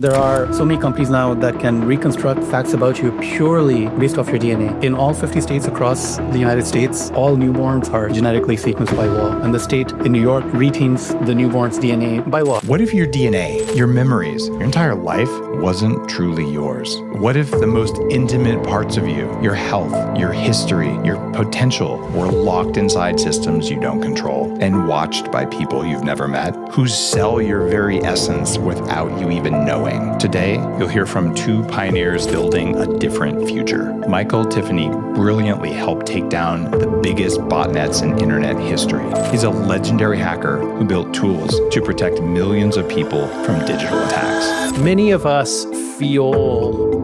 There are so many companies now that can reconstruct facts about you purely based off your DNA. In all 50 states across the United States, all newborns are genetically sequenced by law. And the state in New York retains the newborn's DNA by law. What if your DNA, your memories, your entire life wasn't truly yours? What if the most intimate parts of you, your health, your history, your potential, were locked inside systems you don't control and watched by people you've never met, who sell your very essence without you even knowing? Today, you'll hear from two pioneers building a different future. Michael Tiffany brilliantly helped take down the biggest botnets in internet history. He's a legendary hacker who built tools to protect millions of people from digital attacks. Many of us feel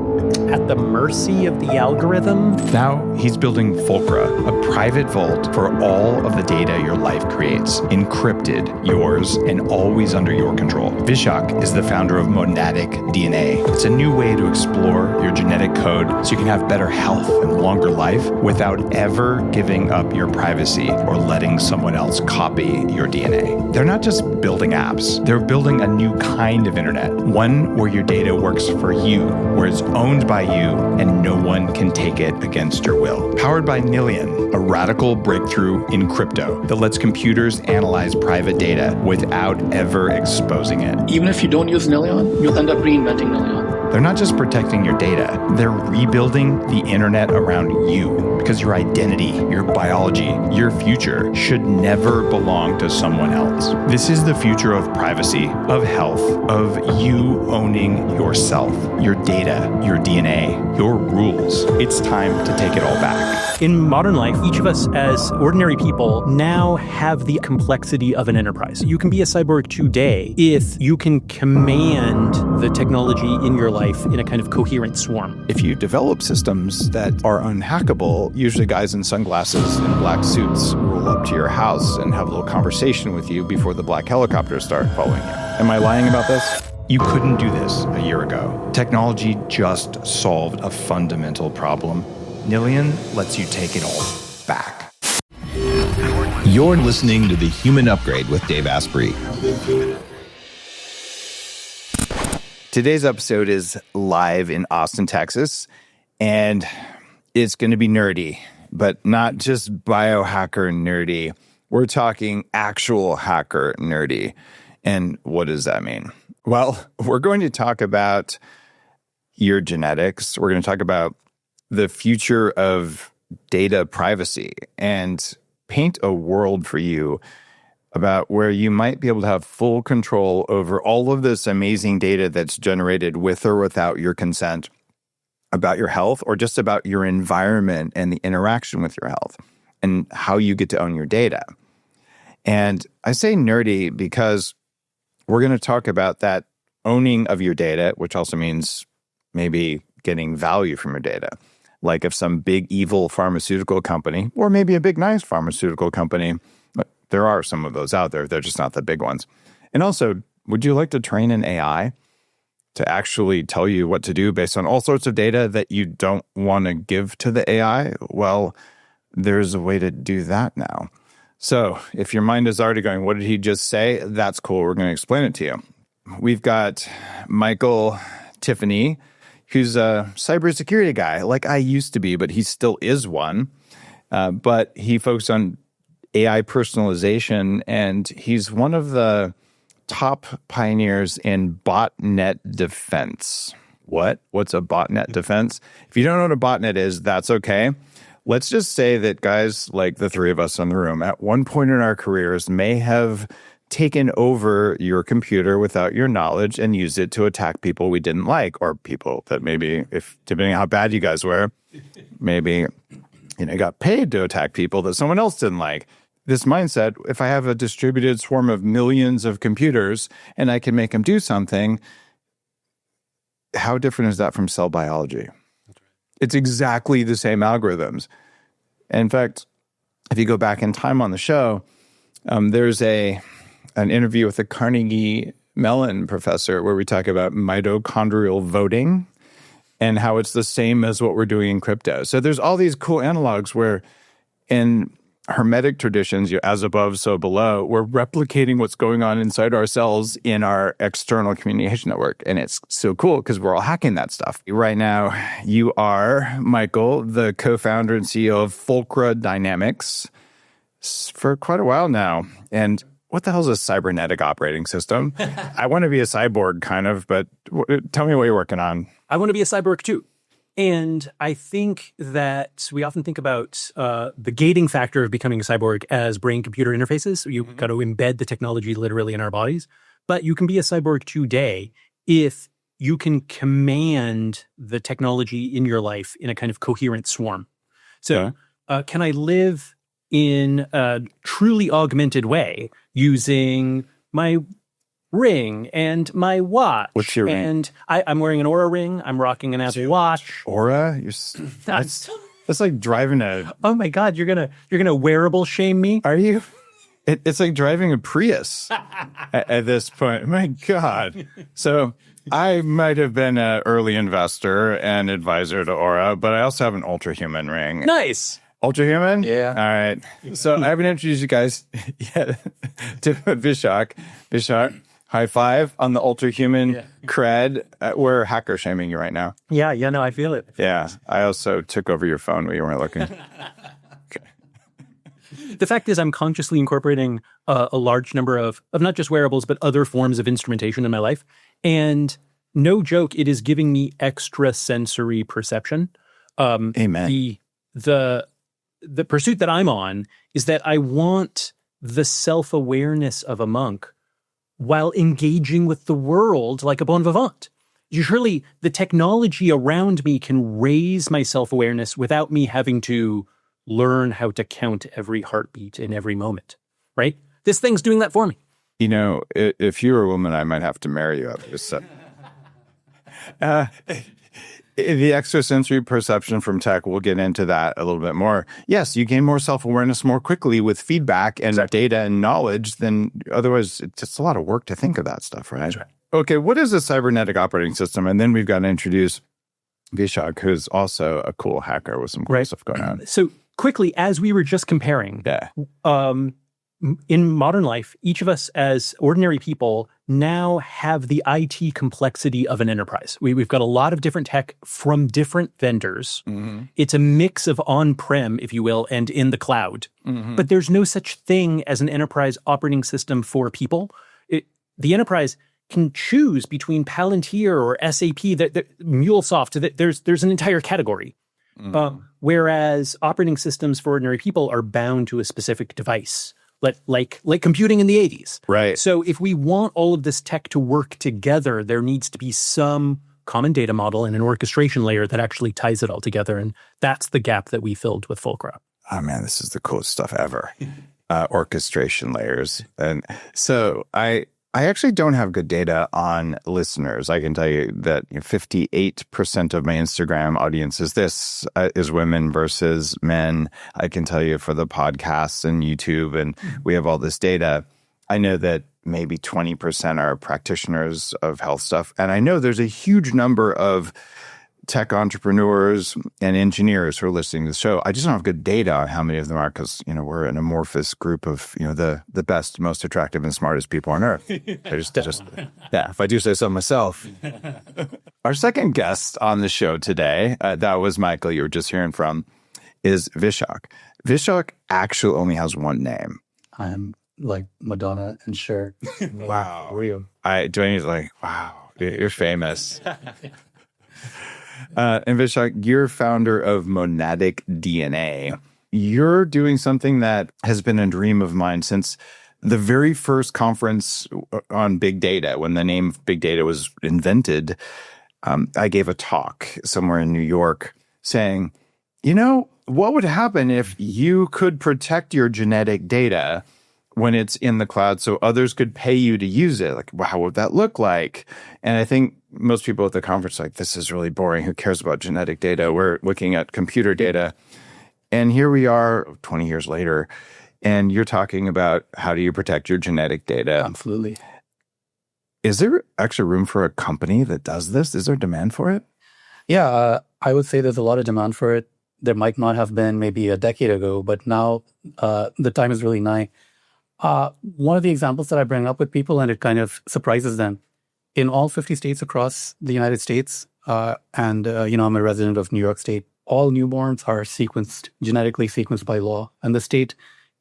at the mercy of the algorithm. Now he's building Fulcra, a private vault for all of the data your life creates, encrypted, yours, and always under your control. Vishakh is the founder of Monadic DNA. It's a new way to explore your genetic code so you can have better health and longer life without ever giving up your privacy or letting someone else copy your DNA. They're not just building apps, they're building a new kind of internet, one where your data works for you, where it's owned by you and no one can take it against your will. Powered by Nillion, a radical breakthrough in crypto that lets computers analyze private data without ever exposing it. Even if you don't use Nillion, you'll end up reinventing Nillion. They're not just protecting your data, they're rebuilding the internet around you, because your identity, your biology, your future should never belong to someone else. This is the future of privacy, of health, of you owning yourself, your data, your DNA, your rules. It's time to take it all back. In modern life, each of us as ordinary people now have the complexity of an enterprise. You can be a cyborg today if you can command the technology in your life in a kind of coherent swarm. If you develop systems that are unhackable, usually guys in sunglasses and black suits roll up to your house and have a little conversation with you before the black helicopters start following you. Am I lying about this? You couldn't do this a year ago. Technology just solved a fundamental problem. Nillion lets you take it all back. You're listening to The Human Upgrade with Dave Asprey. Today's episode is live in Austin, Texas, and it's going to be nerdy, but not just biohacker nerdy. We're talking actual hacker nerdy. And what does that mean? Well, we're going to talk about your genetics. We're going to talk about the future of data privacy and paint a world for you about where you might be able to have full control over all of this amazing data that's generated with or without your consent about your health, or just about your environment and the interaction with your health and how you get to own your data. And I say nerdy because we're going to talk about that owning of your data, which also means maybe getting value from your data. Like if some big evil pharmaceutical company, or maybe a big nice pharmaceutical company, there are some of those out there, they're just not the big ones. And also, would you like to train an AI to actually tell you what to do based on all sorts of data that you don't want to give to the AI? Well, there's a way to do that now. So if your mind is already going, what did he just say? That's cool. We're going to explain it to you. We've got Michael Tiffany, who's a cybersecurity guy, like I used to be, but he still is one. But he focused on AI personalization, and he's one of the top pioneers in botnet defense. What's a botnet defense? If you don't know what a botnet is, that's okay. Let's just say that guys like the three of us in the room at one point in our careers may have taken over your computer without your knowledge and used it to attack people we didn't like, or people that maybe, if depending on how bad you guys were, maybe got paid to attack people that someone else didn't like. This mindset, if I have a distributed swarm of millions of computers and I can make them do something, how different is that from cell biology? It's exactly the same algorithms. In fact, if you go back in time on the show, there's an interview with a Carnegie Mellon professor where we talk about mitochondrial voting and how it's the same as what we're doing in crypto. So there's all these cool analogs where in hermetic traditions, as above, so below, we're replicating what's going on inside our cells in our external communication network. And it's so cool because we're all hacking that stuff. Right now, you are, Michael, the co-founder and CEO of Fulcra.ai for quite a while now. And what the hell is a cybernetic operating system? I want to be a cyborg kind of, but tell me what you're working on. I want to be a cyborg too. And I think that we often think about the gating factor of becoming a cyborg as brain-computer interfaces. You've got to embed the technology literally in our bodies. But you can be a cyborg today if you can command the technology in your life in a kind of coherent swarm. So can I live in a truly augmented way using my ring and my watch? What's your ring? And I'm wearing an Aura ring. I'm rocking an Apple Watch. Aura? That's like driving a... Oh my God, you're gonna wearable shame me? Are you? It's like driving a Prius at this point. My God. So I might have been an early investor and advisor to Aura, but I also have an ultra-human ring. Nice. Ultra-human? Yeah. All right. So I haven't introduced you guys yet to Vishakh. Vishakh, high five on the ultra-human cred. We're hacker shaming you right now. Yeah, no, I feel it. Yeah. I also took over your phone when you weren't looking. The fact is I'm consciously incorporating a large number of not just wearables, but other forms of instrumentation in my life. And no joke, it is giving me extra sensory perception. Amen. The pursuit that I'm on is that I want the self-awareness of a monk while engaging with the world like a bon vivant. Surely the technology around me can raise my self-awareness without me having to learn how to count every heartbeat in every moment, right? This thing's doing that for me. You know, if you were a woman, I might have to marry you after this. The extrasensory perception from tech, we'll get into that a little bit more. Yes, you gain more self-awareness more quickly with feedback and data and knowledge than otherwise. It's just a lot of work to think of that stuff, right? That's right. Okay, what is a cybernetic operating system? And then we've got to introduce Vishakh, who's also a cool hacker with some cool stuff going on. So quickly, as we were just comparing, in modern life, each of us as ordinary people now have the IT complexity of an enterprise. We've got a lot of different tech from different vendors. Mm-hmm. It's a mix of on-prem, if you will, and in the cloud. Mm-hmm. But there's no such thing as an enterprise operating system for people. The enterprise can choose between Palantir or SAP, MuleSoft. There's an entire category. Mm-hmm. Whereas operating systems for ordinary people are bound to a specific device. Like computing in the 80s. Right. So if we want all of this tech to work together, there needs to be some common data model and an orchestration layer that actually ties it all together. And that's the gap that we filled with Fulcra. Oh, man, this is the coolest stuff ever. Orchestration layers. And so I actually don't have good data on listeners. I can tell you that 58% of my Instagram audience is women versus men. I can tell you for the podcasts and YouTube, and we have all this data. I know that maybe 20% are practitioners of health stuff. And I know there's a huge number of tech entrepreneurs and engineers who are listening to the show. I just don't have good data on how many of them are because, we're an amorphous group of, the best, most attractive and smartest people on earth. If I do say so myself. Our second guest on the show today, that was Michael you were just hearing from, is Vishakh. Vishakh actually only has one name. I'm like Madonna and Cher. Wow. Real. Wow, you're famous. And Vishakh, you're founder of Monadic DNA. You're doing something that has been a dream of mine since the very first conference on big data. When the name of big data was invented, I gave a talk somewhere in New York saying, what would happen if you could protect your genetic data when it's in the cloud so others could pay you to use it? Like, how would that look like? And I think most people at the conference are like, this is really boring. Who cares about genetic data? We're looking at computer data. And here we are 20 years later, and you're talking about how do you protect your genetic data? Absolutely. Is there actually room for a company that does this? Is there demand for it? Yeah, I would say there's a lot of demand for it. there might not have been maybe a decade ago, but now the time is really nigh. One of the examples that I bring up with people, and it kind of surprises them, in all 50 states across the United States, and I'm a resident of New York State, all newborns are genetically sequenced by law. And the state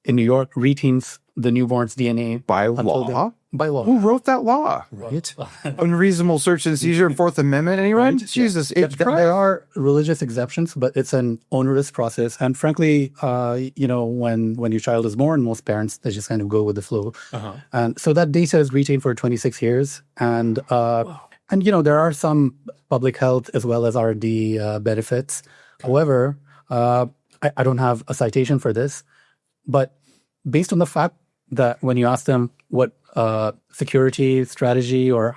in New York retains the newborn's DNA. By law? By law. Who wrote that law? Right. Unreasonable search and seizure and Fourth Amendment, anyone? Right. Jesus. There are religious exceptions, but it's an onerous process. And frankly, when your child is born, most parents, they just kind of go with the flow. Uh-huh. And so that data is retained for 26 years. And, there are some public health as well as R&D benefits. However, I don't have a citation for this, but based on the fact that when you ask them what security strategy or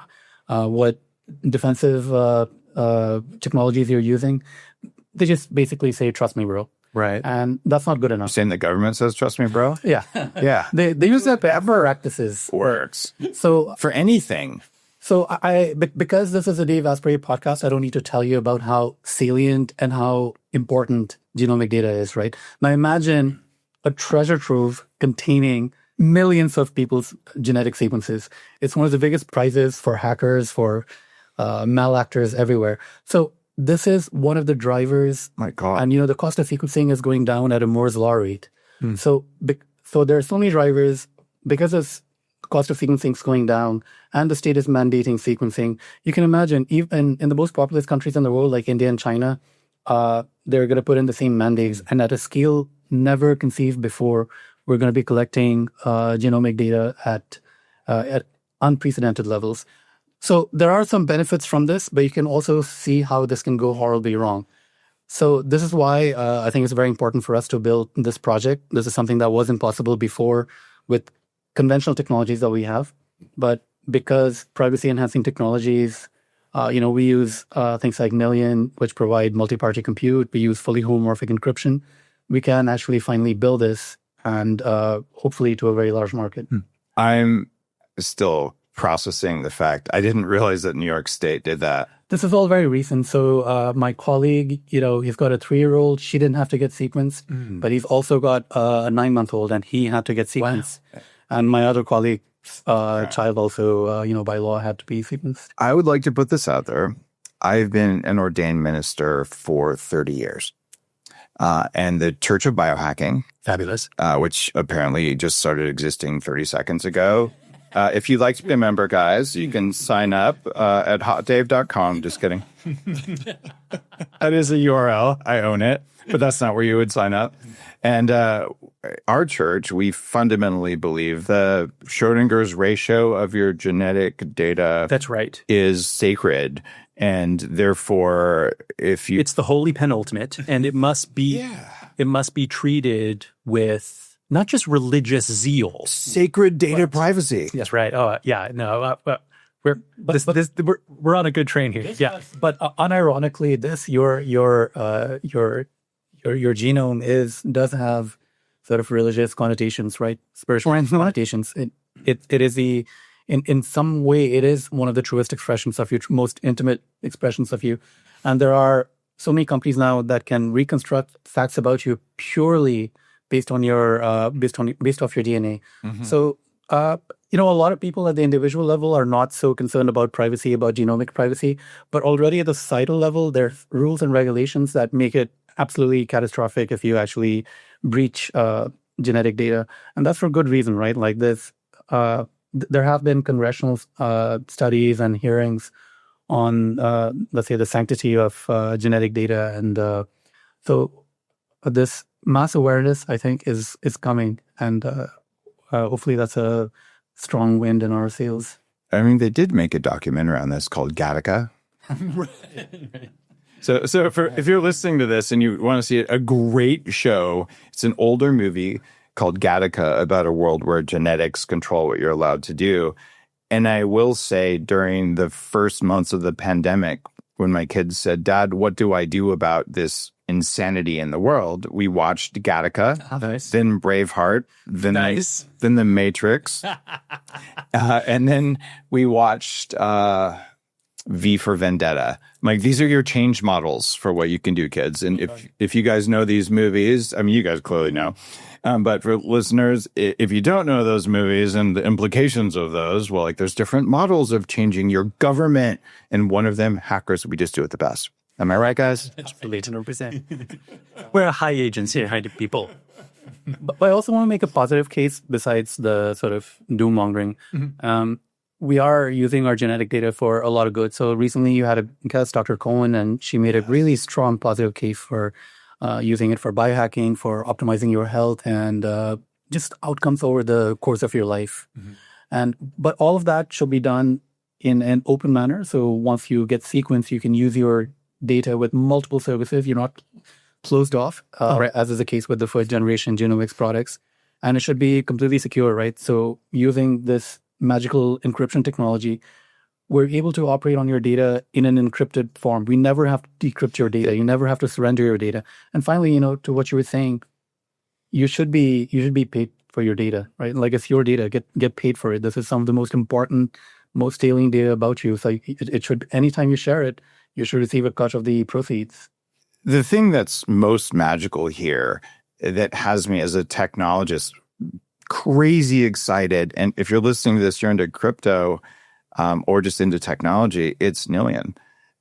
what defensive technologies you're using, they just basically say, trust me, bro. Right. And that's not good enough. You're saying the government says, trust me, bro? Yeah. Yeah. They use that practices. Works. So for anything. So because this is a Dave Asprey podcast, I don't need to tell you about how salient and how important genomic data is, right? Now imagine a treasure trove containing millions of people's genetic sequences. It's one of the biggest prizes for hackers, for malactors everywhere. So this is one of the drivers. My God. And, the cost of sequencing is going down at a Moore's law rate. So there are so many drivers because of cost of sequencing is going down and the state is mandating sequencing. You can imagine even in the most populous countries in the world, like India and China, they're going to put in the same mandates. And at a scale never conceived before, we're going to be collecting genomic data at unprecedented levels. So there are some benefits from this, but you can also see how this can go horribly wrong. So this is why I think it's very important for us to build this project. This is something that wasn't possible before with conventional technologies that we have. But because privacy-enhancing technologies, we use things like Nillion, which provide multi-party compute. We use fully homomorphic encryption. We can actually finally build this and hopefully to a very large market. I'm still processing the fact. I didn't realize that New York State did that. This is all very recent. So my colleague, he's got a 3-year-old. She didn't have to get sequenced, but he's also got a 9-month-old and he had to get sequenced. Wow. And my other colleague's child also, by law, had to be sequenced. I would like to put this out there. I've been an ordained minister for 30 years. And the Church of Biohacking. Fabulous. Which apparently just started existing 30 seconds ago. If you'd like to be a member, guys, you can sign up at hotdave.com. Just kidding. That is a URL. I own it. But that's not where you would sign up. And our church, we fundamentally believe the Schrodinger's ratio of your genetic data that's right. is sacred. And therefore, it's the holy penultimate, and it must be it must be treated with not just religious zeal, sacred data privacy. Yes, right. Oh, yeah. No, we're on a good train here. Yeah, but unironically, your genome does have sort of religious connotations, right? Spiritual connotations. It is in some way, it is one of the truest expressions of you, most intimate expressions of you. And there are so many companies now that can reconstruct facts about you purely based on your based off your DNA. Mm-hmm. So a lot of people at the individual level are not so concerned about privacy, about genomic privacy, but already at the societal level, there's rules and regulations that make it absolutely catastrophic if you actually breach genetic data, and that's for good reason, right? Like this. There have been congressional studies and hearings on, let's say, the sanctity of genetic data. And so this mass awareness, I think, is coming. And hopefully that's a strong wind in our sails. I mean, they did make a documentary on this called Gattaca. Right. So if you're listening to this and you want to see it, a great show, it's an older movie called Gattaca about a world where genetics control what you're allowed to do. And I will say during the first months of the pandemic, when my kids said, Dad, what do I do about this insanity in the world? We watched Gattaca, nice. Then Braveheart, then The Matrix. And then we watched V for Vendetta. Like, these are your change models for what you can do, kids. And if you guys know these movies, I mean, you guys clearly know. But for listeners, if you don't know those movies and the implications of those, well, like, there's different models of changing your government. And one of them, hackers, we just do it the best. Am I right, guys? Absolutely, 100%. We're a high agency, high people. But I also want to make a positive case besides the sort of doom mongering. We are using our genetic data for a lot of good. So recently you had a guest, Dr. Cohen, and she made a really strong positive case for using it for biohacking, for optimizing your health and just outcomes over the course of your life. But all of that should be done in an open manner. So once you get sequenced, you can use your data with multiple services. You're not closed off, as is the case with the first generation genomics products. And it should be completely secure, right? So using this magical encryption technology, we're able to operate on your data in an encrypted form. We never have to decrypt your data. You never have to surrender your data. And finally, to what you were saying, you should be paid for your data, right? Like, it's your data. Get paid for it. This is some of the most important, most salient data about you. So it should, anytime you share it, you should receive a cut of the proceeds. The thing that's most magical here that has me as a technologist crazy excited, and if you're listening to this, you're into crypto or just into technology, it's Nillion.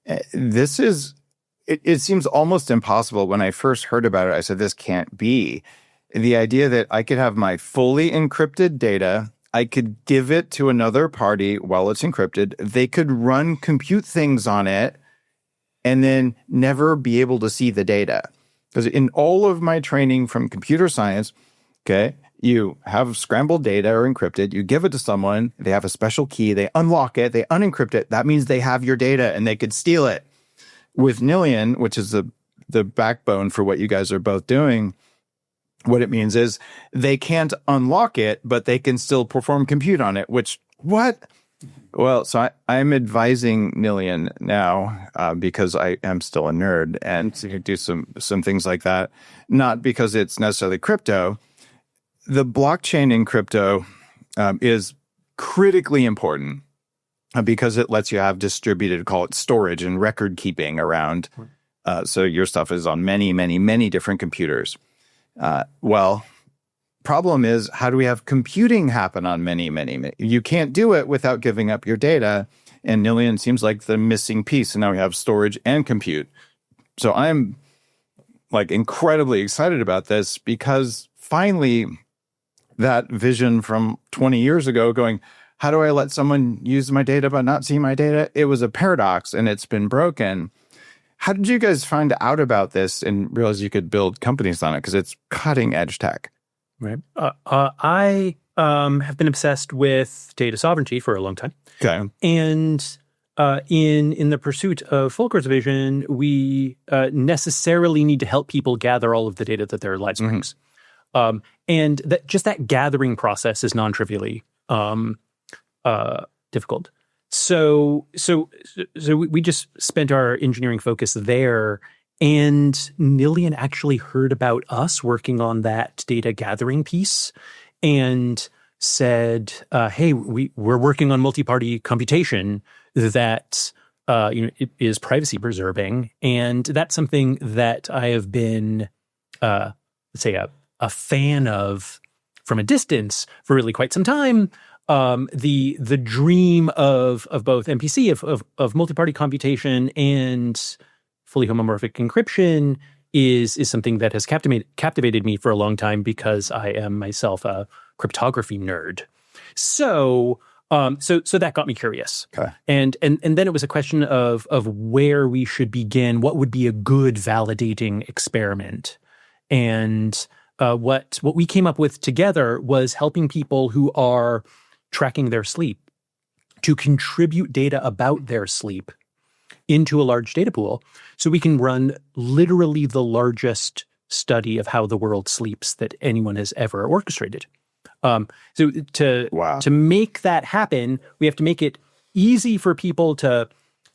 It seems almost impossible. When I first heard about it, I said, this can't be. The idea that I could have my fully encrypted data, I could give it to another party while it's encrypted, they could run compute things on it, and then never be able to see the data. Because in all of my training from computer science, okay, you have scrambled data or encrypted, you give it to someone, they have a special key, they unlock it, they unencrypt it. That means they have your data and they could steal it. With Nillion, which is the backbone for what you guys are both doing, what it means is they can't unlock it, but they can still perform compute on it, what? Well, so I'm advising Nillion now because I am still a nerd and to do some things like that, not because it's necessarily crypto. The blockchain in crypto is critically important because it lets you have distributed, call it storage and record keeping around. So your stuff is on many, many, many different computers. Problem is, how do we have computing happen on many, many, many? You can't do it without giving up your data. And Nillion seems like the missing piece. And now we have storage and compute. So I'm like incredibly excited about this because finally that vision from 20 years ago going, how do I let someone use my data but not see my data? It was a paradox and it's been broken. How did you guys find out about this and realize you could build companies on it? Because it's cutting edge tech. Right. I have been obsessed with data sovereignty for a long time. Okay. And in the pursuit of Fulcra's vision, we necessarily need to help people gather all of the data that their lives brings. And that gathering process is non-trivially difficult. So we just spent our engineering focus there. And Nillion actually heard about us working on that data gathering piece and said, hey, we're working on multi-party computation that it is privacy preserving. And that's something that I have been, let's say, a fan of from a distance for really quite some time. The dream of both MPC, of multi-party computation and fully homomorphic encryption is something that has captivated me for a long time because I am myself a cryptography nerd. So that got me curious. Okay. And then it was a question of where we should begin. What would be a good validating experiment? And what we came up with together was helping people who are tracking their sleep to contribute data about their sleep into a large data pool so we can run literally the largest study of how the world sleeps that anyone has ever orchestrated. So to make that happen, we have to make it easy for people to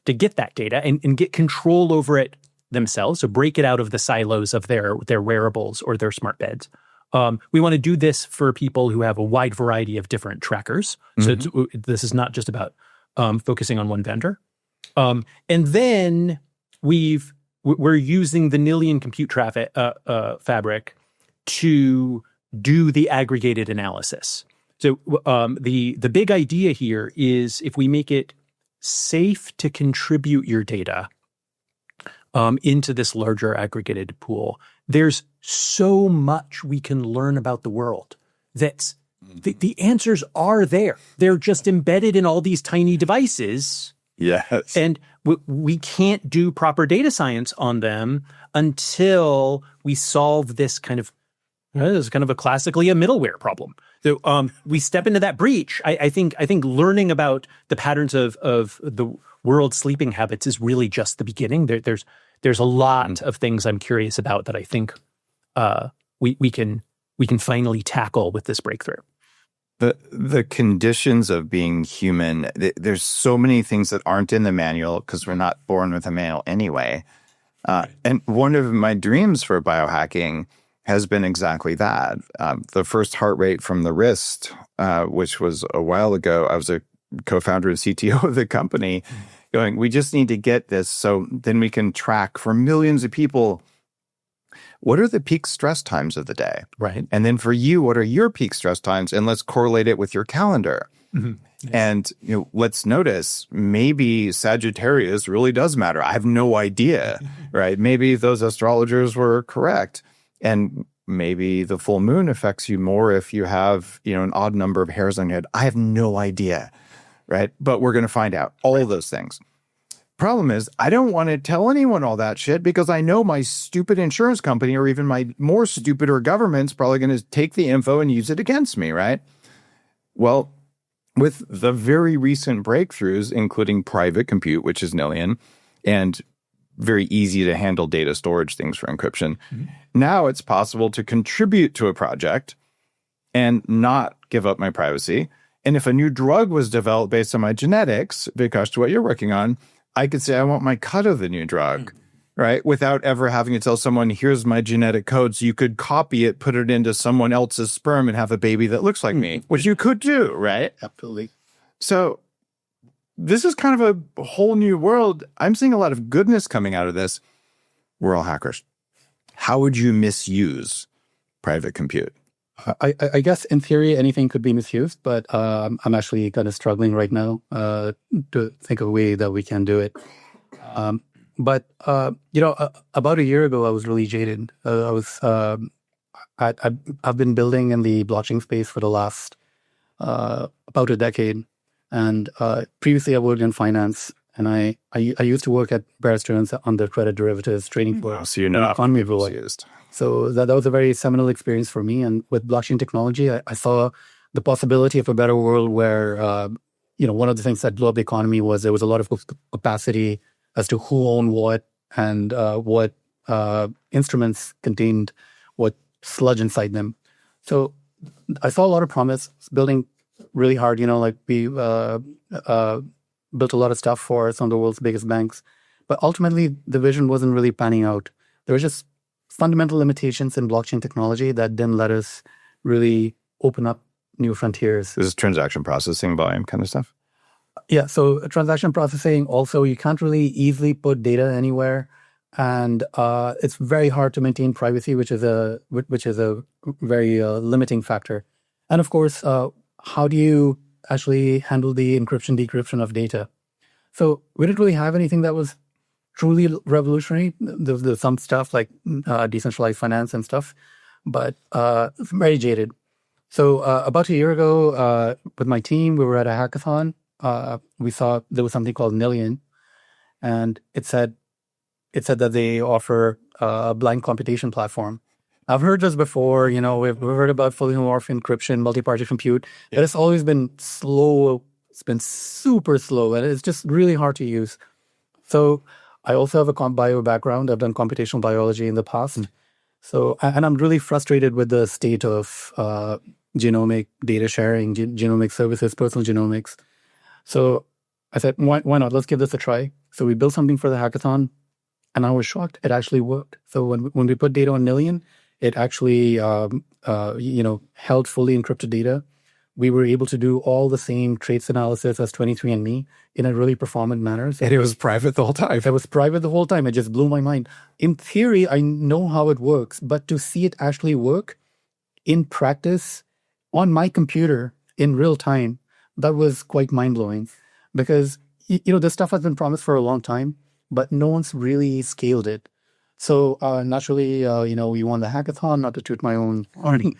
get that data and get control over it themselves. So break it out of the silos of their wearables or their smart beds. We want to do this for people who have a wide variety of different trackers. So this is not just about focusing on one vendor. And then we're using the Nillion compute fabric to do the aggregated analysis. So the big idea here is if we make it safe to contribute your data into this larger aggregated pool, there's so much we can learn about the world that the answers are there. They're just embedded in all these tiny devices. Yes. And we can't do proper data science on them until we solve this kind of a classically a middleware problem. So we step into that breach. I think learning about the patterns of the world's sleeping habits is really just the beginning. There's a lot of things I'm curious about that I think we can finally tackle with this breakthrough. The conditions of being human, there's so many things that aren't in the manual because we're not born with a manual anyway. And one of my dreams for biohacking has been exactly that. The first heart rate from the wrist, which was a while ago, I was a co-founder and CTO of the company, going, we just need to get this so then we can track for millions of people what are the peak stress times of the day? Right. And then for you, what are your peak stress times? And let's correlate it with your calendar. Mm-hmm. Yeah. And let's notice maybe Sagittarius really does matter. I have no idea, right? Maybe those astrologers were correct. And maybe the full moon affects you more if you have, an odd number of hairs on your head. I have no idea, right? But we're going to find out all of those things. Problem is, I don't want to tell anyone all that shit because I know my stupid insurance company or even my more stupider government's probably going to take the info and use it against me, right? Well, with the very recent breakthroughs, including private compute, which is Nillion, and very easy to handle data storage things for encryption, now it's possible to contribute to a project and not give up my privacy. And if a new drug was developed based on my genetics, Vishakh, to what you're working on, I could say I want my cut of the new drug, right? Without ever having to tell someone, here's my genetic code. So you could copy it, put it into someone else's sperm and have a baby that looks like me, which you could do, right? Absolutely. So this is kind of a whole new world. I'm seeing a lot of goodness coming out of this. We're all hackers. How would you misuse private compute? I guess in theory, anything could be misused, but I'm actually kind of struggling right now to think of a way that we can do it. But about a year ago, I was really jaded. I've been building in the blockchain space for the last about a decade. And previously, I worked in finance. And I used to work at Bear Stearns on the credit derivatives trading for economy rule. So that was a very seminal experience for me. And with blockchain technology, I saw the possibility of a better world where, one of the things that blew up the economy was there was a lot of opacity as to who owned what and what instruments contained what sludge inside them. So I saw a lot of promise building really hard, we built a lot of stuff for some of the world's biggest banks. But ultimately, the vision wasn't really panning out. There were just fundamental limitations in blockchain technology that didn't let us really open up new frontiers. This is transaction processing volume kind of stuff? Yeah, so transaction processing, also, you can't really easily put data anywhere. And it's very hard to maintain privacy, which is a very limiting factor. And of course, how do you actually handle the encryption, decryption of data? So we didn't really have anything that was truly revolutionary. There's some stuff like decentralized finance and stuff, but very jaded. So about a year ago, with my team, we were at a hackathon. We saw there was something called Nillion, and it said that they offer a blind computation platform. I've heard this before, we've heard about fully homomorphic encryption, multi-party compute, but it's always been slow. It's been super slow, and it's just really hard to use. So I also have a comp bio background. I've done computational biology in the past. So, and I'm really frustrated with the state of genomic data sharing, genomic services, personal genomics. So I said, why not? Let's give this a try. So we built something for the hackathon, and I was shocked. It actually worked. So when we put data on Nillion, it actually, held fully encrypted data. we were able to do all the same traits analysis as 23andMe in a really performant manner. So And it was private the whole time. it was private the whole time. It just blew my mind. In theory, I know how it works, but to see it actually work in practice on my computer in real time, that was quite mind-blowing, because this stuff has been promised for a long time, but no one's really scaled it. So naturally, we won the hackathon, not to toot my own horn.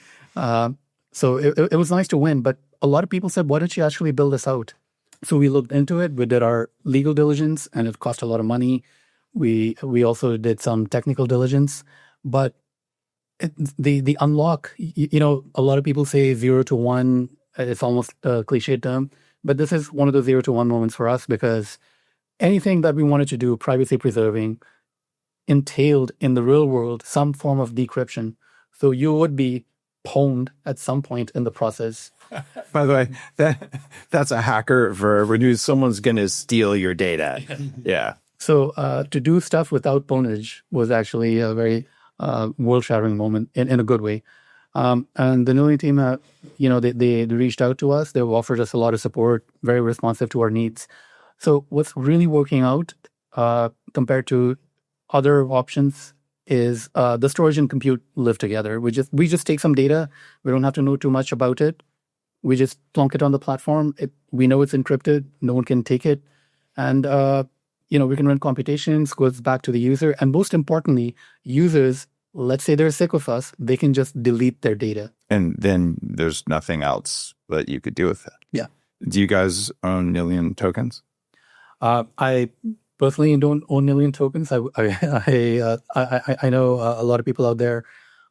So it was nice to win, but a lot of people said, why don't you actually build this out? So we looked into it. We did our legal diligence, and it cost a lot of money. We also did some technical diligence, but the unlock, a lot of people say 0 to 1. It's almost a cliche term, but this is one of the 0 to 1 moments for us, because anything that we wanted to do, privacy preserving, entailed in the real world some form of decryption. So you would be pwned at some point in the process. By the way, that's a hacker verb. When someone's going to steal your data. Yeah. So to do stuff without pwnage was actually a very world-shattering moment in a good way. And the Nillion team, they reached out to us. They offered us a lot of support, very responsive to our needs. So what's really working out compared to other options is the storage and compute live together. We just take some data. We don't have to know too much about it. We just plonk it on the platform. We know it's encrypted. No one can take it. And, we can run computations, goes back to the user. And most importantly, users, let's say they're sick of us, they can just delete their data. And then there's nothing else that you could do with it. Yeah. Do you guys own Nillion tokens? I personally don't own Nillion tokens. I know a lot of people out there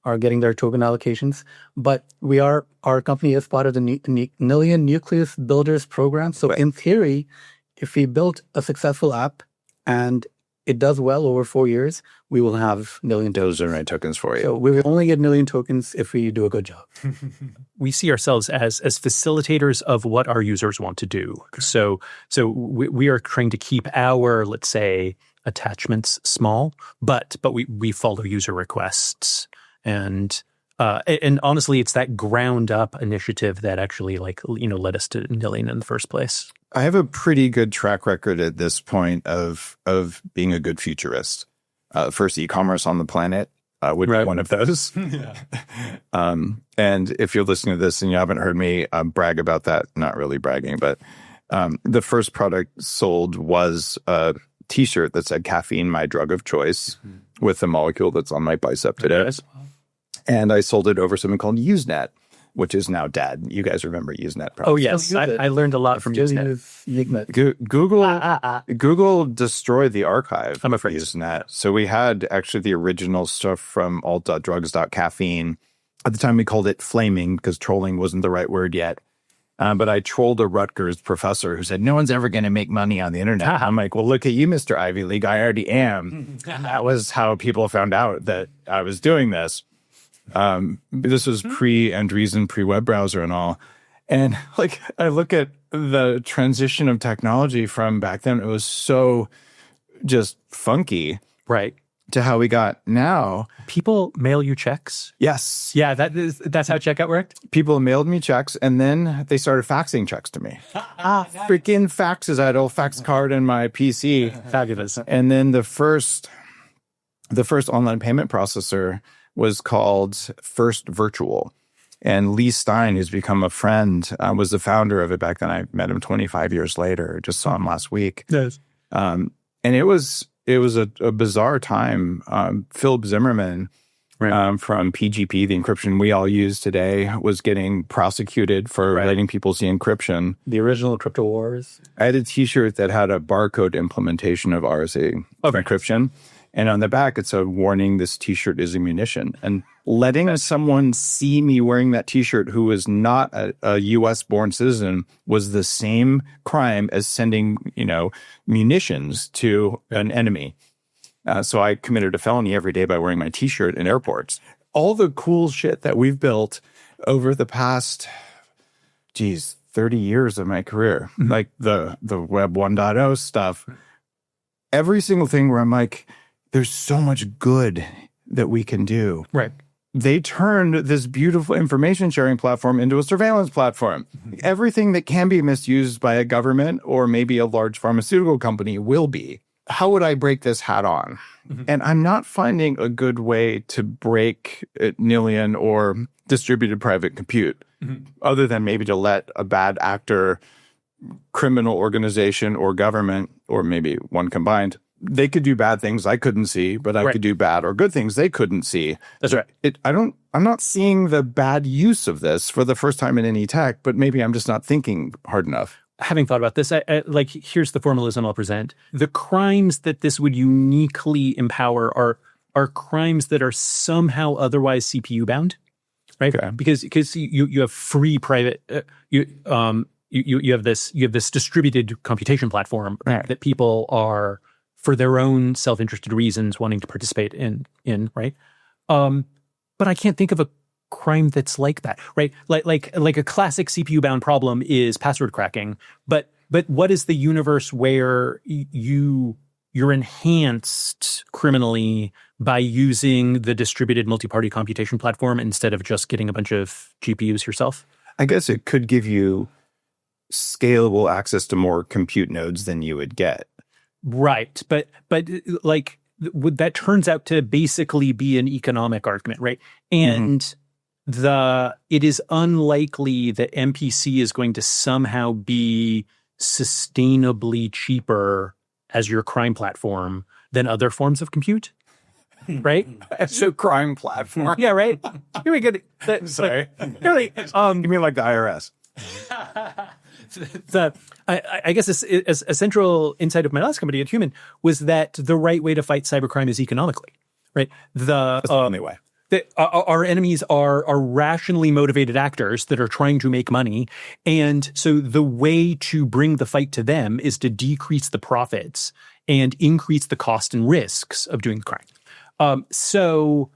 are getting their token allocations, but our company is part of the Nillion Nucleus Builders program. So in theory, if we built a successful app and it does well over 4 years, we will have Nillion tokens. Those are my tokens for you. So we will only get Nillion tokens if we do a good job. We see ourselves as facilitators of what our users want to do. So we are trying to keep our, let's say, attachments small, but we follow user requests. And honestly, it's that ground up initiative that actually led us to Nillion in the first place. I have a pretty good track record at this point of being a good futurist. First e-commerce on the planet would be one of those. And if you're listening to this and you haven't heard me brag about that, not really bragging, but the first product sold was a T-shirt that said "Caffeine, my drug of choice," with the molecule that's on my bicep today. Yes. And I sold it over something called Usenet, which is now dead. You guys remember Usenet, probably. Oh, yes. I learned a lot from Usenet. Google destroyed the archive. I'm afraid. Of Usenet. So we had actually the original stuff from alt.drugs.caffeine. At the time, we called it flaming because trolling wasn't the right word yet. But I trolled a Rutgers professor who said, no one's ever going to make money on the internet. I'm like, well, look at you, Mr. Ivy League. I already am. That was how people found out that I was doing this. This was pre-Andreessen, pre-web browser and all. And I look at the transition of technology from back then, it was so just funky. Right. To how we got now. People mail you checks? Yes. Yeah, that's how checkout worked? People mailed me checks, and then they started faxing checks to me. Freaking faxes. I had a little fax card in my PC. Fabulous. And then the first online payment processor was called First Virtual. And Lee Stein, who's become a friend, was the founder of it back then. I met him 25 years later. Just saw him last week. Yes. And it was a bizarre time. Philip Zimmerman from PGP, the encryption we all use today, was getting prosecuted for letting people see encryption. The original crypto wars. I had a T-shirt that had a barcode implementation of RSA encryption. And on the back, it's a warning, this T-shirt is a munition. And letting someone see me wearing that T-shirt who was not a U.S.-born citizen was the same crime as sending, munitions to an enemy. So I committed a felony every day by wearing my T-shirt in airports. All the cool shit that we've built over the past, 30 years of my career, like the Web 1.0 stuff, every single thing where I'm like, there's so much good that we can do. Right. they turned this beautiful information sharing platform into a surveillance platform. Everything that can be misused by a government or maybe a large pharmaceutical company will be. How would I break this hat on? And I'm not finding a good way to break Nillion or distributed private compute, other than maybe to let a bad actor, criminal organization, or government, or maybe one combined, they could do bad things I couldn't see, but I could do bad or good things they couldn't see. That's right. I'm not seeing the bad use of this for the first time in any tech, but maybe I'm just not thinking hard enough. Having thought about this, like, here's the formalism I'll present. The crimes that this would uniquely empower are crimes that are somehow otherwise CPU bound, right? Okay. Because you have free private, you have this distributed computation platform that people are, for their own self-interested reasons, wanting to participate in, right? But I can't think of a crime that's like that, right? Like a classic CPU-bound problem is password cracking. But what is the universe where you're enhanced criminally by using the distributed multi-party computation platform instead of just getting a bunch of GPUs yourself? I guess it could give you scalable access to more compute nodes than you would get. Right. But like that turns out to basically be an economic argument, right? And it is unlikely that MPC is going to somehow be sustainably cheaper as your crime platform than other forms of compute, right? As a crime platform. Yeah, right. Here we go. Sorry. Really, you mean like the IRS? I guess a central insight of my last company at Human was that the right way to fight cybercrime is economically, right? That's the only way. Our enemies are rationally motivated actors that are trying to make money. And so the way to bring the fight to them is to decrease the profits and increase the cost and risks of doing the crime. So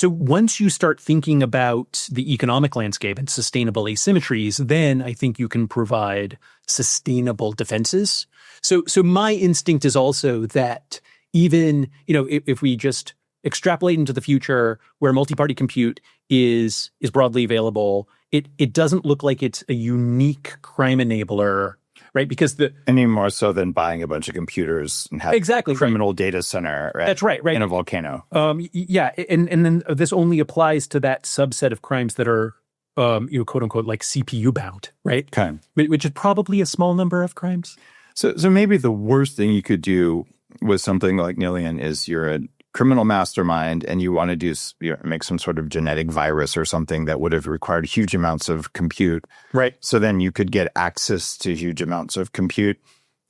once you start thinking about the economic landscape and sustainable asymmetries, then I think you can provide sustainable defenses. So my instinct is also that even, if we just extrapolate into the future where multi-party compute is broadly available, it doesn't look like it's a unique crime enabler, right? Because any more so than buying a bunch of computers and having a criminal data center, right? That's right. In a volcano. Yeah, and then this only applies to that subset of crimes that are, quote unquote, like CPU bound, right? Okay. Which is probably a small number of crimes. So maybe the worst thing you could do with something like Nillion is you're a criminal mastermind and you want to make some sort of genetic virus or something that would have required huge amounts of compute. Right. So then you could get access to huge amounts of compute.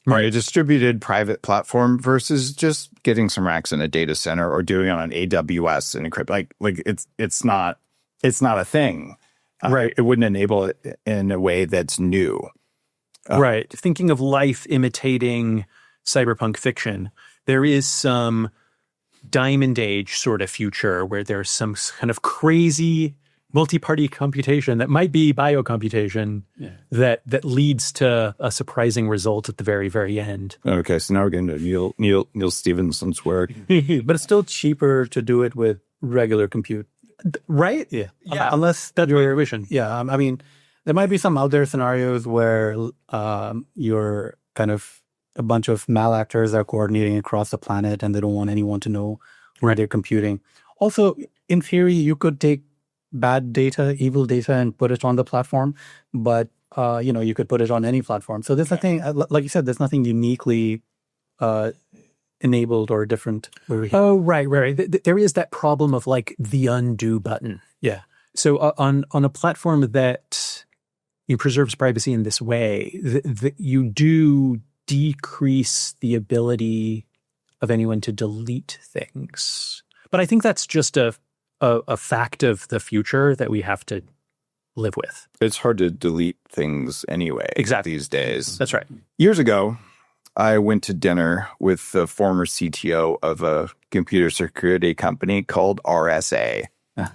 Right. A distributed private platform versus just getting some racks in a data center or doing it on AWS and encrypt. Like it's not a thing. Right. It wouldn't enable it in a way that's new. Right. Thinking of life imitating cyberpunk fiction, there is some Diamond Age sort of future where there's some kind of crazy multi-party computation that might be biocomputation that leads to a surprising result at the very, very end. Okay, so now we're getting to Neil Stephenson's work. But it's still cheaper to do it with regular compute. Right? Yeah. Unless that's your vision. Yeah. I mean, there might be some out there scenarios where you're kind of a bunch of malactors are coordinating across the planet and they don't want anyone to know where they're computing. Also, in theory, you could take bad data, evil data, and put it on the platform, but you could put it on any platform. So there's nothing, like you said, there's nothing uniquely enabled or different. Oh, right. There is that problem of like the undo button. Yeah. So on a platform that preserves privacy in this way, you do decrease the ability of anyone to delete things. But I think that's just a fact of the future that we have to live with. It's hard to delete things anyway. Exactly. These days. That's right. Years ago, I went to dinner with the former CTO of a computer security company called RSA.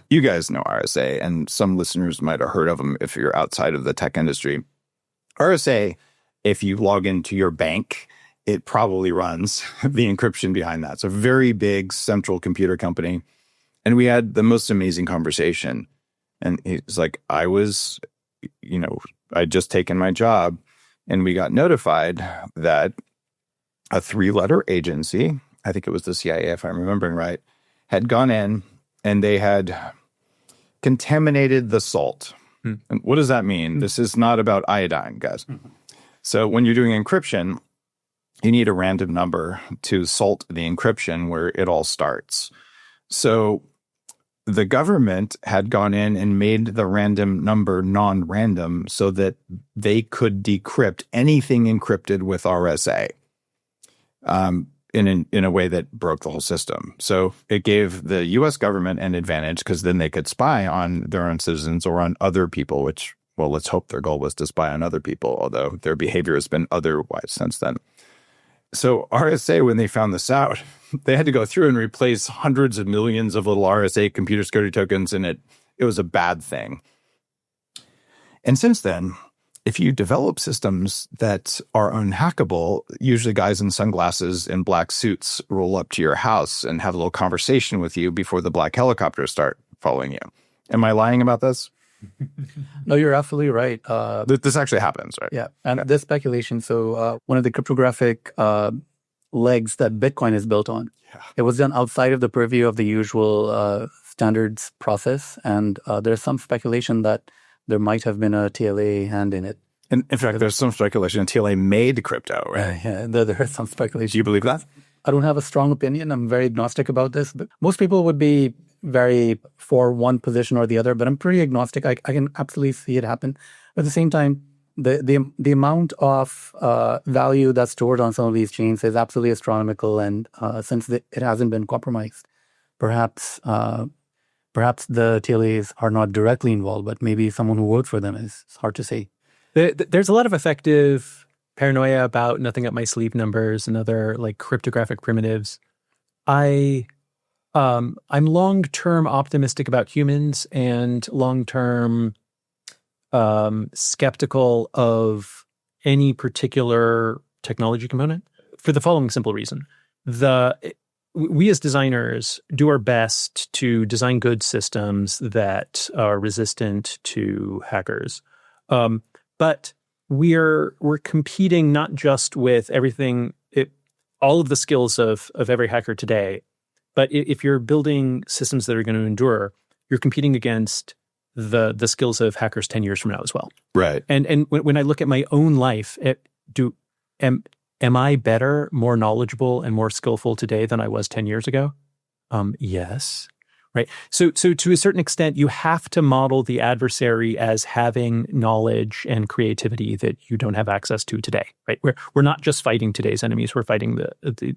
You guys know RSA, and some listeners might have heard of them if you're outside of the tech industry. RSA, if you log into your bank, it probably runs the encryption behind that. It's a very big central computer company. And we had the most amazing conversation. And he's like, I'd just taken my job, and we got notified that a 3-letter agency, I think it was the CIA, if I'm remembering right, had gone in and they had contaminated the salt. And what does that mean? This is not about iodine, guys. So when you're doing encryption, you need a random number to salt the encryption where it all starts. So the government had gone in and made the random number non-random so that they could decrypt anything encrypted with RSA in a way that broke the whole system. So it gave the U.S. government an advantage because then they could spy on their own citizens or on other people, which, well, let's hope their goal was to spy on other people, although their behavior has been otherwise since then. So RSA, when they found this out, they had to go through and replace hundreds of millions of little RSA computer security tokens, and it was a bad thing. And since then, if you develop systems that are unhackable, usually guys in sunglasses and black suits roll up to your house and have a little conversation with you before the black helicopters start following you. Am I lying about this? No, you're absolutely right. This actually happens, right? Yeah. And this speculation, so one of the cryptographic legs that Bitcoin is built on, it was done outside of the purview of the usual standards process. And there's some speculation that there might have been a TLA hand in it. And in fact, there's some speculation TLA made crypto, right? Yeah, there is some speculation. Do you believe that? I don't have a strong opinion. I'm very agnostic about this. But most people would be very for one position or the other, but I'm pretty agnostic. I can absolutely see it happen. At the same time, the amount of value that's stored on some of these chains is absolutely astronomical. And since it hasn't been compromised, perhaps the TLAs are not directly involved, but maybe someone who worked for them is. It's hard to say. There's a lot of effective paranoia about nothing up my sleeve numbers and other like cryptographic primitives. I'm long-term optimistic about humans and long-term skeptical of any particular technology component for the following simple reason. We as designers do our best to design good systems that are resistant to hackers. But we're competing not just with all of the skills of every hacker today, but if you're building systems that are going to endure, you're competing against the skills of hackers 10 years from now as well. Right. And when I look at my own life, am I better, more knowledgeable, and more skillful today than I was 10 years ago? Yes. Right. So to a certain extent, you have to model the adversary as having knowledge and creativity that you don't have access to today. Right. We're not just fighting today's enemies; we're fighting the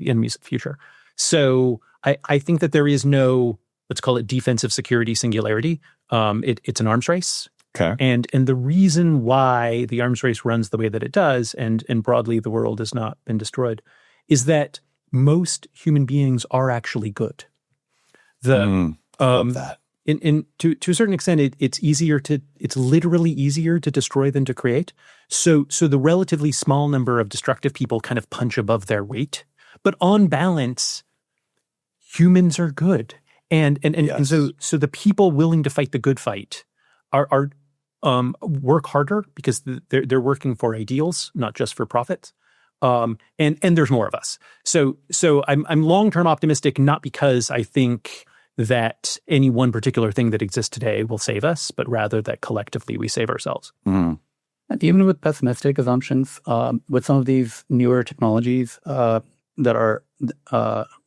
enemies of the future. So I think that there is no, let's call it defensive security singularity. It's an arms race. Okay. And the reason why the arms race runs the way that it does, and broadly the world has not been destroyed, is that most human beings are actually good. Love that. To a certain extent, it's literally easier to destroy than to create. So the relatively small number of destructive people kind of punch above their weight. But on balance, humans are good. And so the people willing to fight the good fight are work harder because they're working for ideals, not just for profits. And there's more of us. So I'm long-term optimistic, not because I think that any one particular thing that exists today will save us, but rather that collectively we save ourselves. Mm. And even with pessimistic assumptions, with some of these newer technologies that are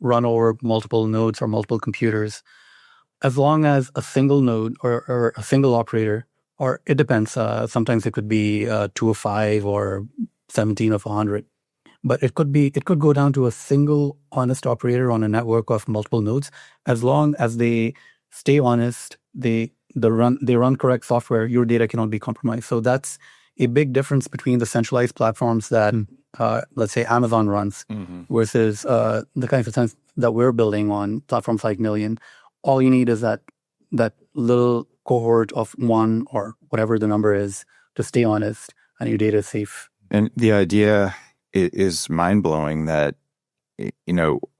run over multiple nodes or multiple computers, as long as a single node or a single operator, or it depends, sometimes it could be 2 of 5 or 17 of 100. But it could go down to a single honest operator on a network of multiple nodes. As long as they stay honest, they run correct software, your data cannot be compromised. So that's a big difference between the centralized platforms that, let's say, Amazon runs versus the kinds of things that we're building on platforms like Nillion. All you need is that little cohort of 1 or whatever the number is to stay honest, and your data is safe. And the idea is mind-blowing that,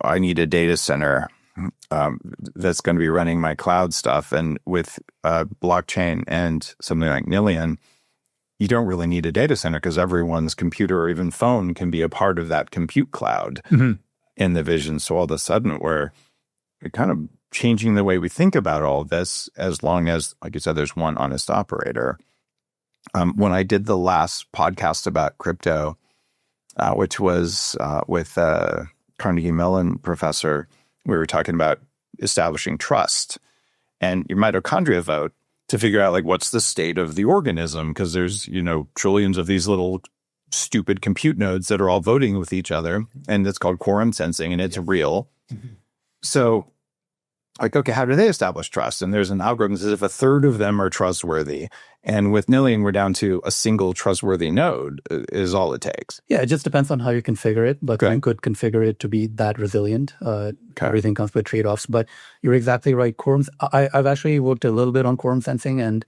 I need a data center that's going to be running my cloud stuff. And with blockchain and something like Nillion, you don't really need a data center because everyone's computer or even phone can be a part of that compute cloud in the vision. So all of a sudden we're kind of changing the way we think about all of this, as long as, like you said, there's one honest operator. When I did the last podcast about crypto, which was with Carnegie Mellon professor, we were talking about establishing trust and your mitochondria vote to figure out like what's the state of the organism, because there's, trillions of these little stupid compute nodes that are all voting with each other, and it's called quorum sensing, and it's real. So like, okay, how do they establish trust? And there's an algorithm that says if a third of them are trustworthy. And with Nillion, we're down to a single trustworthy node is all it takes. Yeah, it just depends on how you configure it, but you could configure it to be that resilient. Everything comes with trade-offs, but you're exactly right. Quorums, I've actually worked a little bit on quorum sensing, and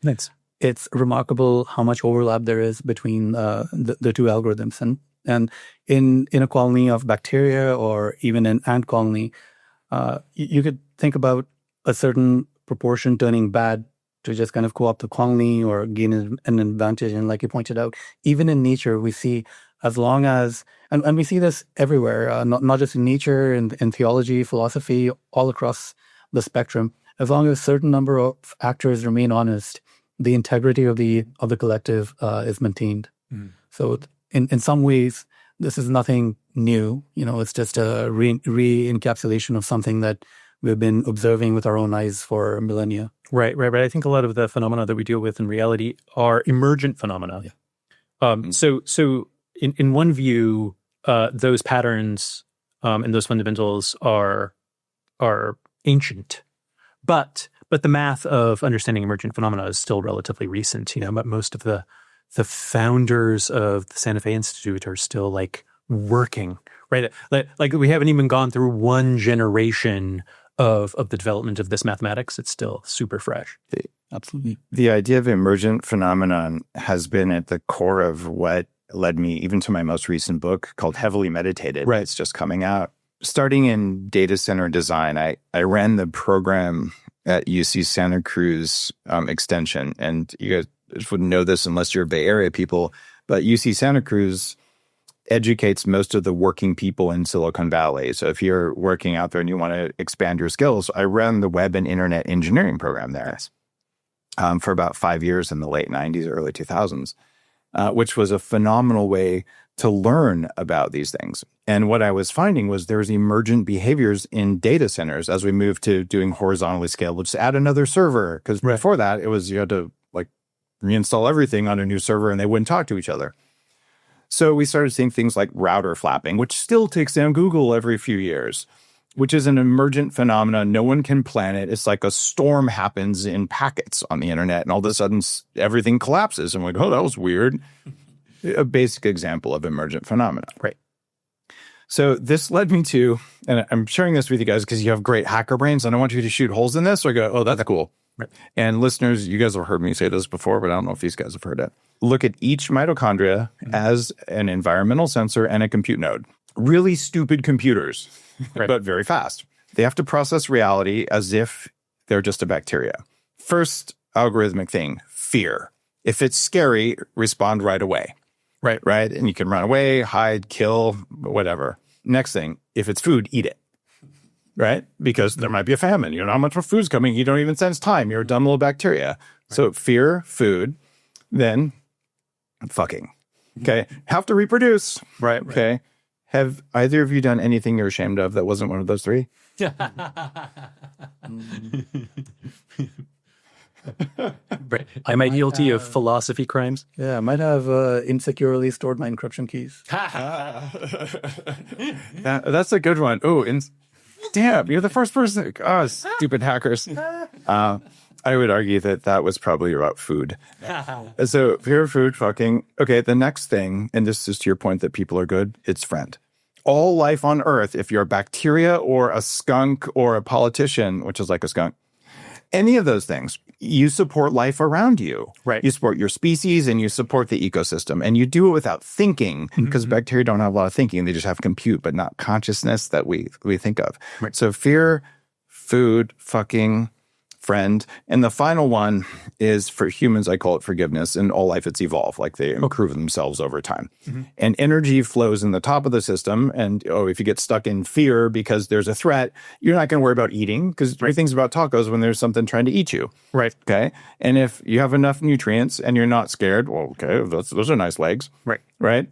it's remarkable how much overlap there is between the two algorithms. And in a colony of bacteria or even an ant colony, you could think about a certain proportion turning bad to just kind of co-opt the colony or gain an advantage. And like you pointed out, even in nature, we see as long as, and we see this everywhere, not just in nature, in theology, philosophy, all across the spectrum, as long as a certain number of actors remain honest, the integrity of the collective is maintained. So in some ways, this is nothing new. It's just a re-encapsulation of something that we've been observing with our own eyes for millennia. Right. I think a lot of the phenomena that we deal with in reality are emergent phenomena. Yeah. So in one view, those patterns and those fundamentals are ancient, but the math of understanding emergent phenomena is still relatively recent. But most of the founders of the Santa Fe Institute are still like working, right? Like we haven't even gone through one generation of the development of this mathematics. It's still super fresh. Absolutely. The idea of emergent phenomenon has been at the core of what led me even to my most recent book called Heavily Meditated. Right. It's just coming out. Starting in data center design, I ran the program at UC Santa Cruz extension. And you guys wouldn't know this unless you're Bay Area people, but UC Santa Cruz educates most of the working people in Silicon Valley. So if you're working out there and you want to expand your skills, I ran the web and internet engineering program there for about 5 years in the late 90s, early 2000s, which was a phenomenal way to learn about these things. And what I was finding was there's emergent behaviors in data centers as we moved to doing horizontally scalable. Just add another server, because before that, it was you had to like reinstall everything on a new server and they wouldn't talk to each other. So we started seeing things like router flapping, which still takes down Google every few years, which is an emergent phenomenon. No one can plan it. It's like a storm happens in packets on the internet, and all of a sudden everything collapses. And we're like, oh, that was weird. A basic example of emergent phenomena. Right. So this led me to, and I'm sharing this with you guys because you have great hacker brains, and I want you to shoot holes in this. So I go, oh, that's cool. Right. And listeners, you guys have heard me say this before, but I don't know if these guys have heard it. Look at each mitochondria as an environmental sensor and a compute node. Really stupid computers, but very fast. They have to process reality as if they're just a bacteria. First algorithmic thing, fear. If it's scary, respond right away. Right? And you can run away, hide, kill, whatever. Next thing, if it's food, eat it. Right? Because there might be a famine. You don't know how much food's coming. You don't even sense time. You're a dumb little bacteria. Right. So fear, food, then fucking. Okay. Have to reproduce. Right. Okay. Have either of you done anything you're ashamed of that wasn't one of those three? I might be guilty of philosophy crimes. Yeah, I might have insecurely stored my encryption keys. That's a good one. Oh, damn, you're the first person. Oh, stupid hackers. I would argue that was probably about food. So fear, food, fucking. Okay, the next thing, and this is to your point that people are good, it's friend. All life on Earth, if you're a bacteria or a skunk or a politician, which is like a skunk, any of those things, you support life around you. Right. You support your species and you support the ecosystem. And you do it without thinking, because bacteria don't have a lot of thinking. They just have compute, but not consciousness that we think of. Right. So fear, food, fucking, friend. And the final one is for humans, I call it forgiveness. In all life, it's evolve, like they improve themselves over time. And energy flows in the top of the system. And if you get stuck in fear because there's a threat, you're not going to worry about eating because everything's about tacos when there's something trying to eat you. Right. Okay. And if you have enough nutrients and you're not scared, well, okay, those are nice legs. Right. Right.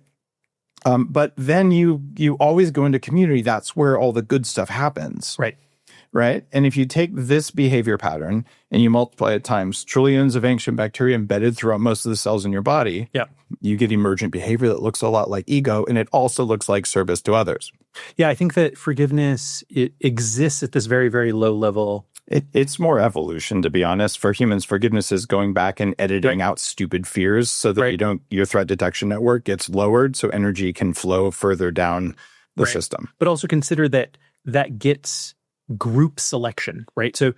But then you always go into community. That's where all the good stuff happens. Right. Right. And if you take this behavior pattern and you multiply it times trillions of ancient bacteria embedded throughout most of the cells in your body, you get emergent behavior that looks a lot like ego. And it also looks like service to others. Yeah, I think that forgiveness, it exists at this very, very low level. It's more evolution, to be honest. For humans, forgiveness is going back and editing out stupid fears so that your threat detection network gets lowered so energy can flow further down the system. But also consider that gets group selection, right? So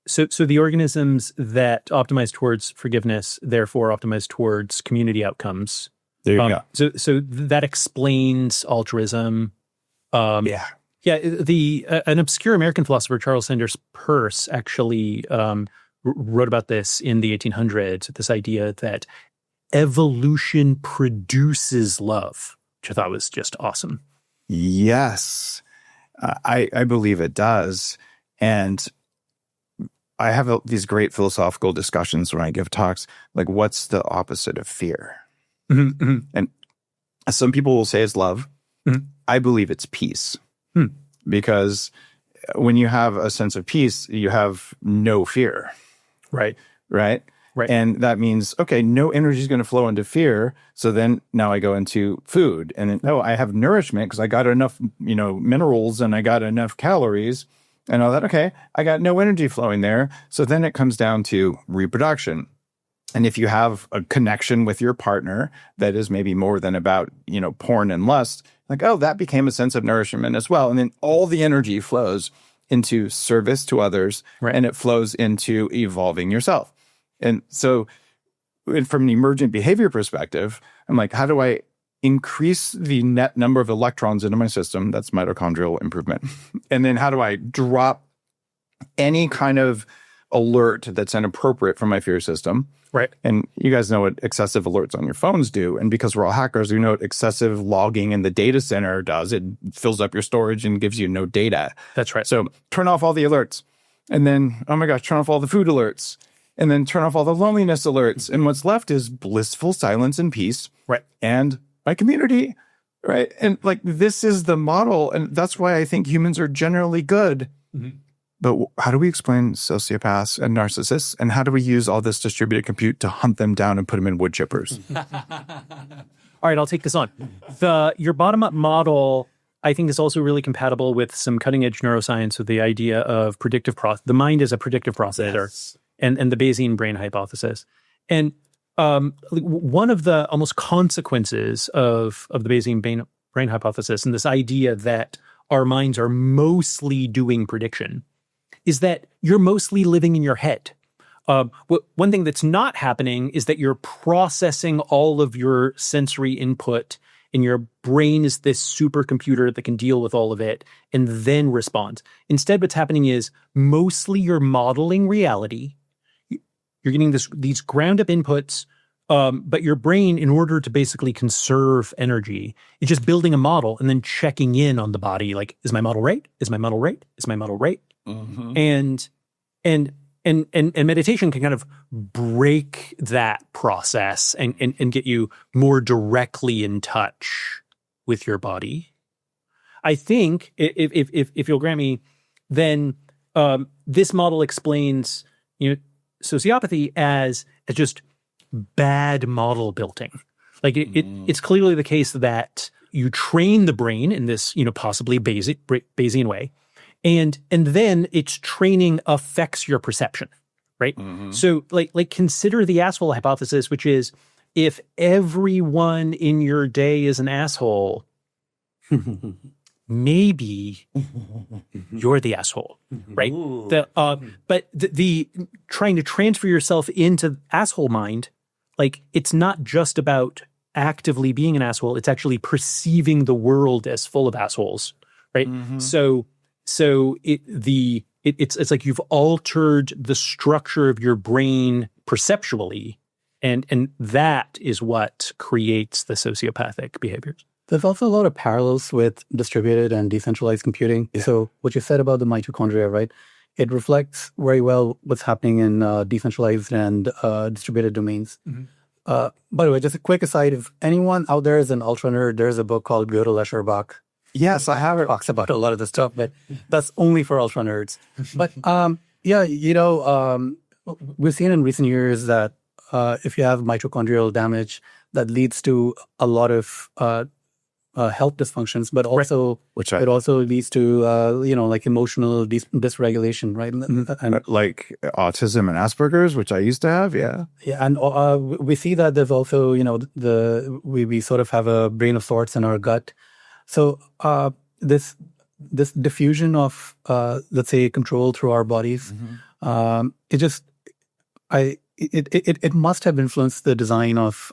the organisms that optimize towards forgiveness, therefore optimize towards community outcomes. There you go. So that explains altruism. An obscure American philosopher, Charles Sanders Peirce, actually wrote about this in the 1800s, this idea that evolution produces love, which I thought was just awesome. Yes. I believe it does. And I have these great philosophical discussions when I give talks, like what's the opposite of fear? And some people will say it's love. I believe it's peace. Because when you have a sense of peace, you have no fear. Right. And that means, okay, no energy is going to flow into fear. So then now I go into food and then, I have nourishment because I got enough, minerals and I got enough calories and all that. Okay, I got no energy flowing there. So then it comes down to reproduction. And if you have a connection with your partner that is maybe more than about, porn and lust, like, that became a sense of nourishment as well. And then all the energy flows into service to others and it flows into evolving yourself. And so from an emergent behavior perspective, I'm like, how do I increase the net number of electrons into my system? That's mitochondrial improvement. And then how do I drop any kind of alert that's inappropriate from my fear system? Right. And you guys know what excessive alerts on your phones do. And because we're all hackers, we know what excessive logging in the data center does. It fills up your storage and gives you no data. That's right. So turn off all the alerts. And then, oh my gosh, turn off all the food alerts. And then turn off all the loneliness alerts. And what's left is blissful silence and peace. Right. And my community. Right. And like, this is the model. And that's why I think humans are generally good. But how do we explain sociopaths and narcissists? And how do we use all this distributed compute to hunt them down and put them in wood chippers? All right, I'll take this on. Your bottom-up model, I think, is also really compatible with some cutting-edge neuroscience with the idea of the mind is a predictive processor, and the Bayesian brain hypothesis. And one of the almost consequences of the Bayesian brain hypothesis and this idea that our minds are mostly doing prediction is that you're mostly living in your head. One thing that's not happening is that you're processing all of your sensory input and your brain is this supercomputer that can deal with all of it and then respond. Instead, what's happening is mostly you're modeling reality. You're getting these ground up inputs, but your brain, in order to basically conserve energy, is just building a model and then checking in on the body. Like, is my model right? Is my model right? Is my model right? And meditation can kind of break that process and get you more directly in touch with your body. I think if you'll grant me, then this model explains sociopathy as just bad model building. Like it's clearly the case that you train the brain in this possibly Bayesian way. And then its training affects your perception, right? So like consider the asshole hypothesis, which is if everyone in your day is an asshole, maybe you're the asshole, right? But the trying to transfer yourself into asshole mind, like it's not just about actively being an asshole, it's actually perceiving the world as full of assholes, right? So it's like you've altered the structure of your brain perceptually, and that is what creates the sociopathic behaviors. There's also a lot of parallels with distributed and decentralized computing. Yeah. So what you said about the mitochondria, right? It reflects very well what's happening in decentralized and distributed domains. Mm-hmm. By the way, just a quick aside, if anyone out there is an ultra nerd, there's a book called Go to Lescherbach. Yes, I have it. Talks about a lot of this stuff, but that's only for ultra nerds. But yeah, we've seen in recent years that if you have mitochondrial damage, that leads to a lot of health dysfunctions, but also it also leads to like emotional dysregulation, right? And like autism and Asperger's, which I used to have, yeah, and we see that there's also we sort of have a brain of sorts in our gut. So this diffusion of let's say control through our bodies, it must have influenced the design of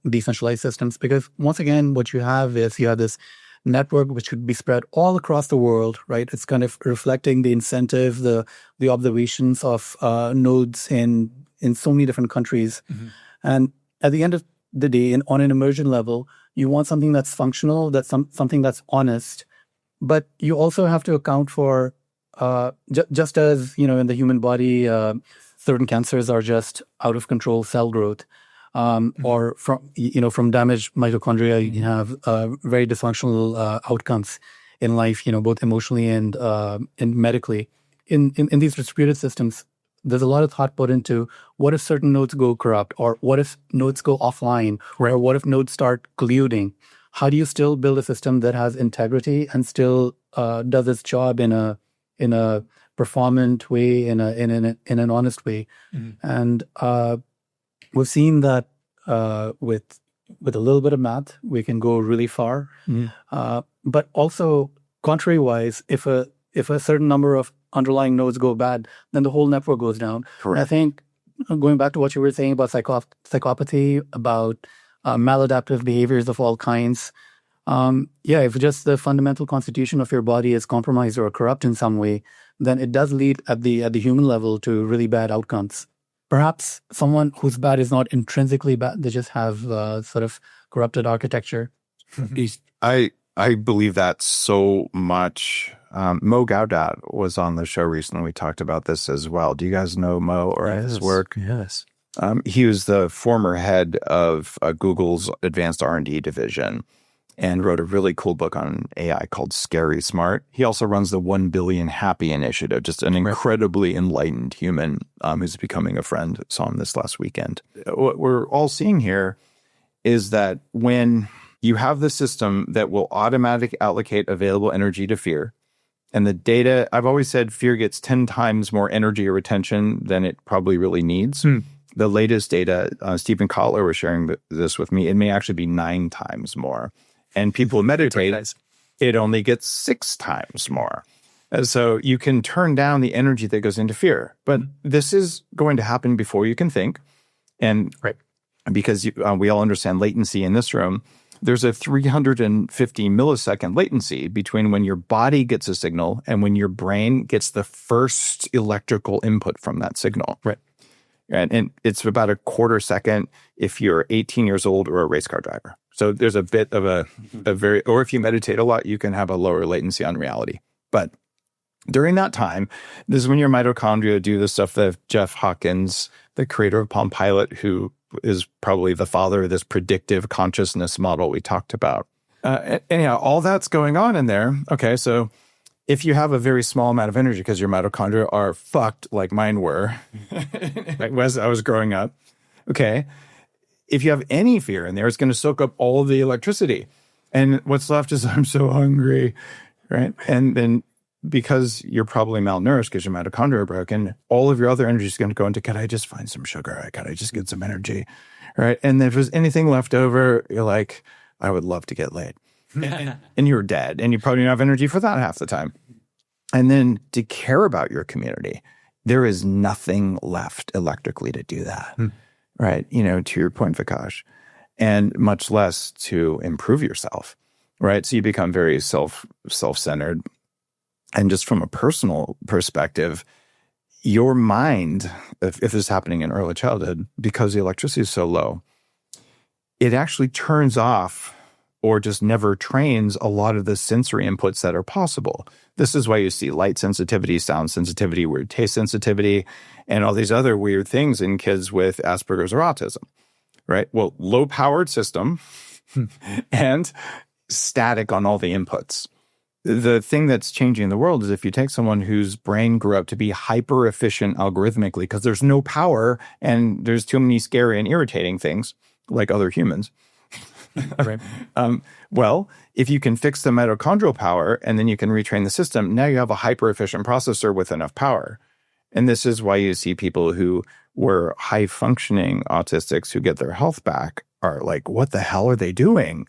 decentralized systems, because once again, what you have is you have this network which could be spread all across the world, right? It's kind of reflecting the incentive, the observations of nodes in so many different countries. Mm-hmm. And at the end of the day, on an emergent level, you want something that's functional, that's something that's honest, but you also have to account for just as in the human body. Certain cancers are just out of control cell growth, or from damaged mitochondria, you can have very dysfunctional outcomes in life, both emotionally and medically. In these distributed systems, there's a lot of thought put into what if certain nodes go corrupt, or what if nodes go offline, or what if nodes start colluding? How do you still build a system that has integrity and still does its job in a performant way, in an honest way? Mm-hmm. And we've seen that with a little bit of math, we can go really far. Mm-hmm. But also, contrary-wise, if a certain number of underlying nodes go bad, then the whole network goes down. Correct. And I think going back to what you were saying about psychopathy, about maladaptive behaviors of all kinds, if just the fundamental constitution of your body is compromised or corrupt in some way, then it does lead at the human level to really bad outcomes. Perhaps someone who's bad is not intrinsically bad; they just have sort of corrupted architecture. I believe that so much. Mo Gaudat was on the show recently. We talked about this as well. Do you guys know Mo or his work? Yes. He was the former head of Google's advanced R&D division and wrote a really cool book on AI called Scary Smart. He also runs the 1 Billion Happy Initiative, just an incredibly enlightened human who's becoming a friend. Saw him this last weekend. What we're all seeing here is that when you have the system that will automatically allocate available energy to fear, and the data, I've always said fear gets 10 times more energy or attention than it probably really needs. The latest data, Stephen Kotler was sharing this with me, it may actually be 9 times more. And people who meditate, it only gets 6 times more. And so you can turn down the energy that goes into fear. But this is going to happen before you can think. And because we all understand latency in this room, there's a 350 millisecond latency between when your body gets a signal and when your brain gets the first electrical input from that signal. Right. And it's about a quarter second if you're 18 years old or a race car driver. So there's a bit of a very, or if you meditate a lot, you can have a lower latency on reality. But during that time, this is when your mitochondria do the stuff that Jeff Hawkins, the creator of Palm Pilot, who is probably the father of this predictive consciousness model we talked about. Anyhow, all that's going on in there. Okay, so if you have a very small amount of energy because your mitochondria are fucked like mine were, like as I was growing up, okay, if you have any fear in there, it's going to soak up all the electricity. And what's left is, I'm so hungry, right? And then because you're probably malnourished because your mitochondria are broken, all of your other energy is going to go into, can I just find some sugar? Can I just get some energy, right? And if there's anything left over, you're like, I would love to get laid. And you're dead. And you probably don't have energy for that half the time. And then to care about your community, there is nothing left electrically to do that, right? You know, to your point, Vikash, and much less to improve yourself, right? So you become very self-centered. And just from a personal perspective, your mind, if this is happening in early childhood, because the electricity is so low, it actually turns off or just never trains a lot of the sensory inputs that are possible. This is why you see light sensitivity, sound sensitivity, weird taste sensitivity, and all these other weird things in kids with Asperger's or autism, right? Well, low-powered system and static on all the inputs. The thing that's changing the world is if you take someone whose brain grew up to be hyper-efficient algorithmically because there's no power and there's too many scary and irritating things, like other humans. Right. Well, if you can fix the mitochondrial power and then you can retrain the system, now you have a hyper-efficient processor with enough power. And this is why you see people who were high-functioning autistics who get their health back are like, what the hell are they doing?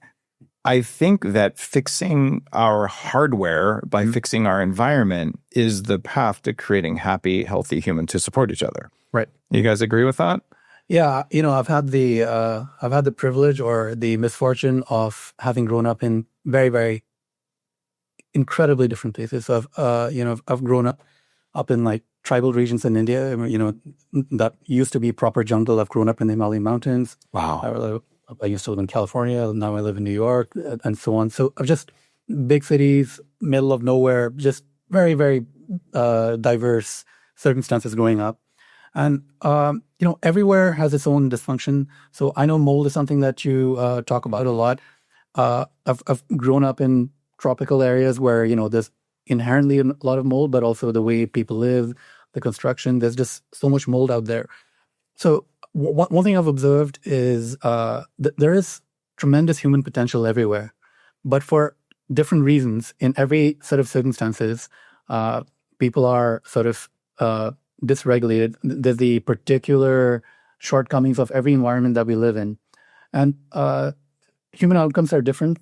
I think that fixing our hardware by fixing our environment is the path to creating happy, healthy humans to support each other. Right. You guys agree with that? Yeah, I've had the privilege or the misfortune of having grown up in very, very incredibly different places. I've grown up in like tribal regions in India, that used to be proper jungle. I've grown up in the Himalayan mountains. Wow. I used to live in California. Now I live in New York and so on. So I've just big cities, middle of nowhere, just very, very diverse circumstances growing up. And, everywhere has its own dysfunction. So I know mold is something that you talk about a lot. I've grown up in tropical areas where, there's inherently a lot of mold, but also the way people live, the construction, there's just so much mold out there. So one thing I've observed is there is tremendous human potential everywhere. But for different reasons, in every set of circumstances, people are sort of dysregulated. There's the particular shortcomings of every environment that we live in. And human outcomes are different.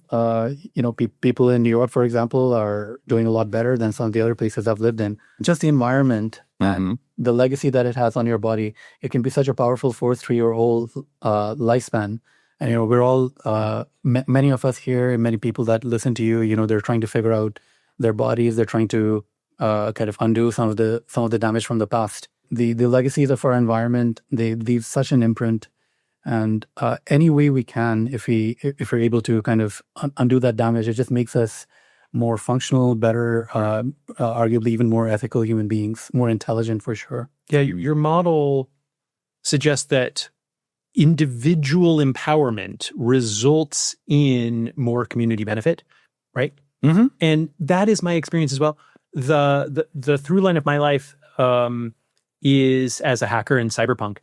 People in New York, for example, are doing a lot better than some of the other places I've lived in. Just the environment and the legacy that it has on your body, it can be such a powerful force through your whole lifespan. And, we're all, many of us here, many people that listen to you, they're trying to figure out their bodies. They're trying to kind of undo some of the damage from the past. The legacies of our environment, they leave such an imprint. And any way we can, if we're able to kind of undo that damage, it just makes us more functional, better, arguably even more ethical human beings, more intelligent for sure. Yeah, your model suggests that individual empowerment results in more community benefit, right? Mm-hmm. And that is my experience as well. The through line of my life is as a hacker in cyberpunk.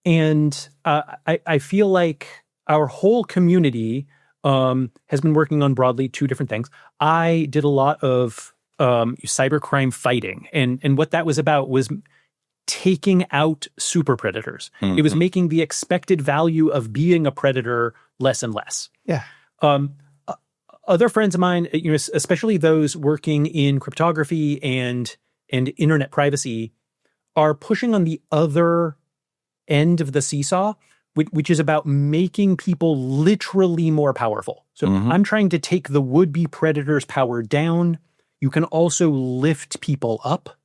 And I feel like our whole community has been working on broadly two different things. I did a lot of cybercrime fighting. And what that was about was taking out super predators. Mm-hmm. It was making the expected value of being a predator less and less. Yeah. Other friends of mine, especially those working in cryptography and internet privacy, are pushing on the other end of the seesaw, which is about making people literally more powerful. So I'm trying to take the would-be predator's power down. You can also lift people up.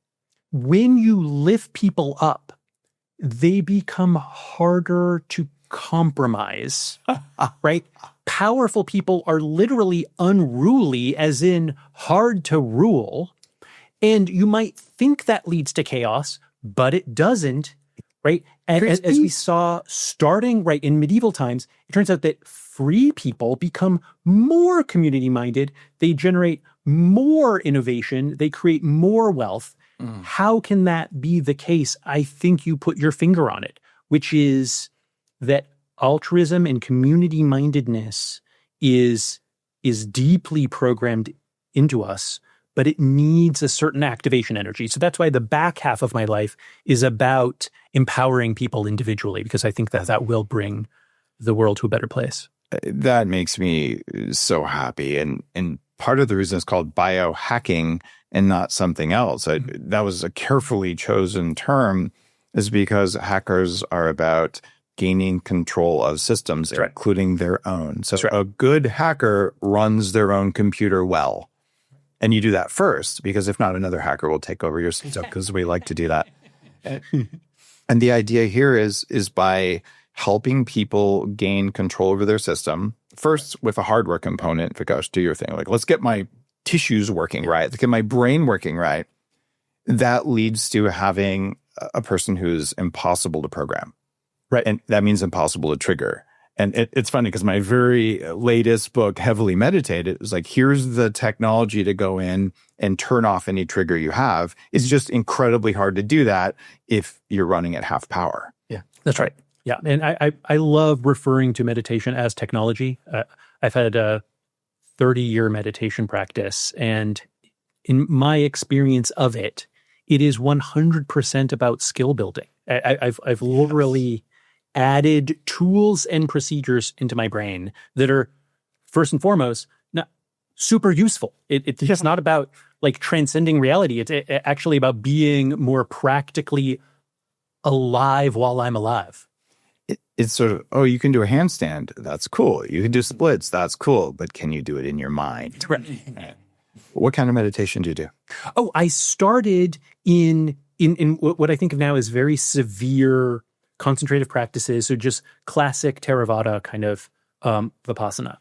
When you lift people up, they become harder to compromise, right? Powerful people are literally unruly, as in hard to rule. And you might think that leads to chaos, but it doesn't, right? And as we saw starting right in medieval times, it turns out that free people become more community-minded. They generate more innovation. They create more wealth. How can that be the case? I think you put your finger on it, which is that altruism and community-mindedness is deeply programmed into us, but it needs a certain activation energy. So that's why the back half of my life is about empowering people individually, because I think that will bring the world to a better place. That makes me so happy. And part of the reason it's called biohacking and not something else, that was a carefully chosen term, is because hackers are about gaining control of systems, including their own. So a good hacker runs their own computer well. And you do that first, because if not, another hacker will take over your stuff, because we like to do that. And the idea here is by helping people gain control over their system, first with a hardware component. Vishakh, do your thing. Like, let's get my tissues working right. Let's get my brain working right. That leads to having a person who's impossible to program. Right. And that means impossible to trigger. And it's funny because my very latest book, Heavily Meditated, was like, here's the technology to go in and turn off any trigger you have. It's just incredibly hard to do that if you're running at half power. Yeah, that's right. Yeah. And I love referring to meditation as technology. I've had a 30-year meditation practice. And in my experience of it, it is 100% about skill building. I've literally added tools and procedures into my brain that are, first and foremost, not super useful. It's just not about like transcending reality. It's actually about being more practically alive while I'm alive. It's sort of, oh, you can do a handstand. That's cool. You can do splits. That's cool. But can you do it in your mind? Right. What kind of meditation do you do? Oh, I started in what I think of now as very severe concentrative practices, so just classic Theravada kind of Vipassana.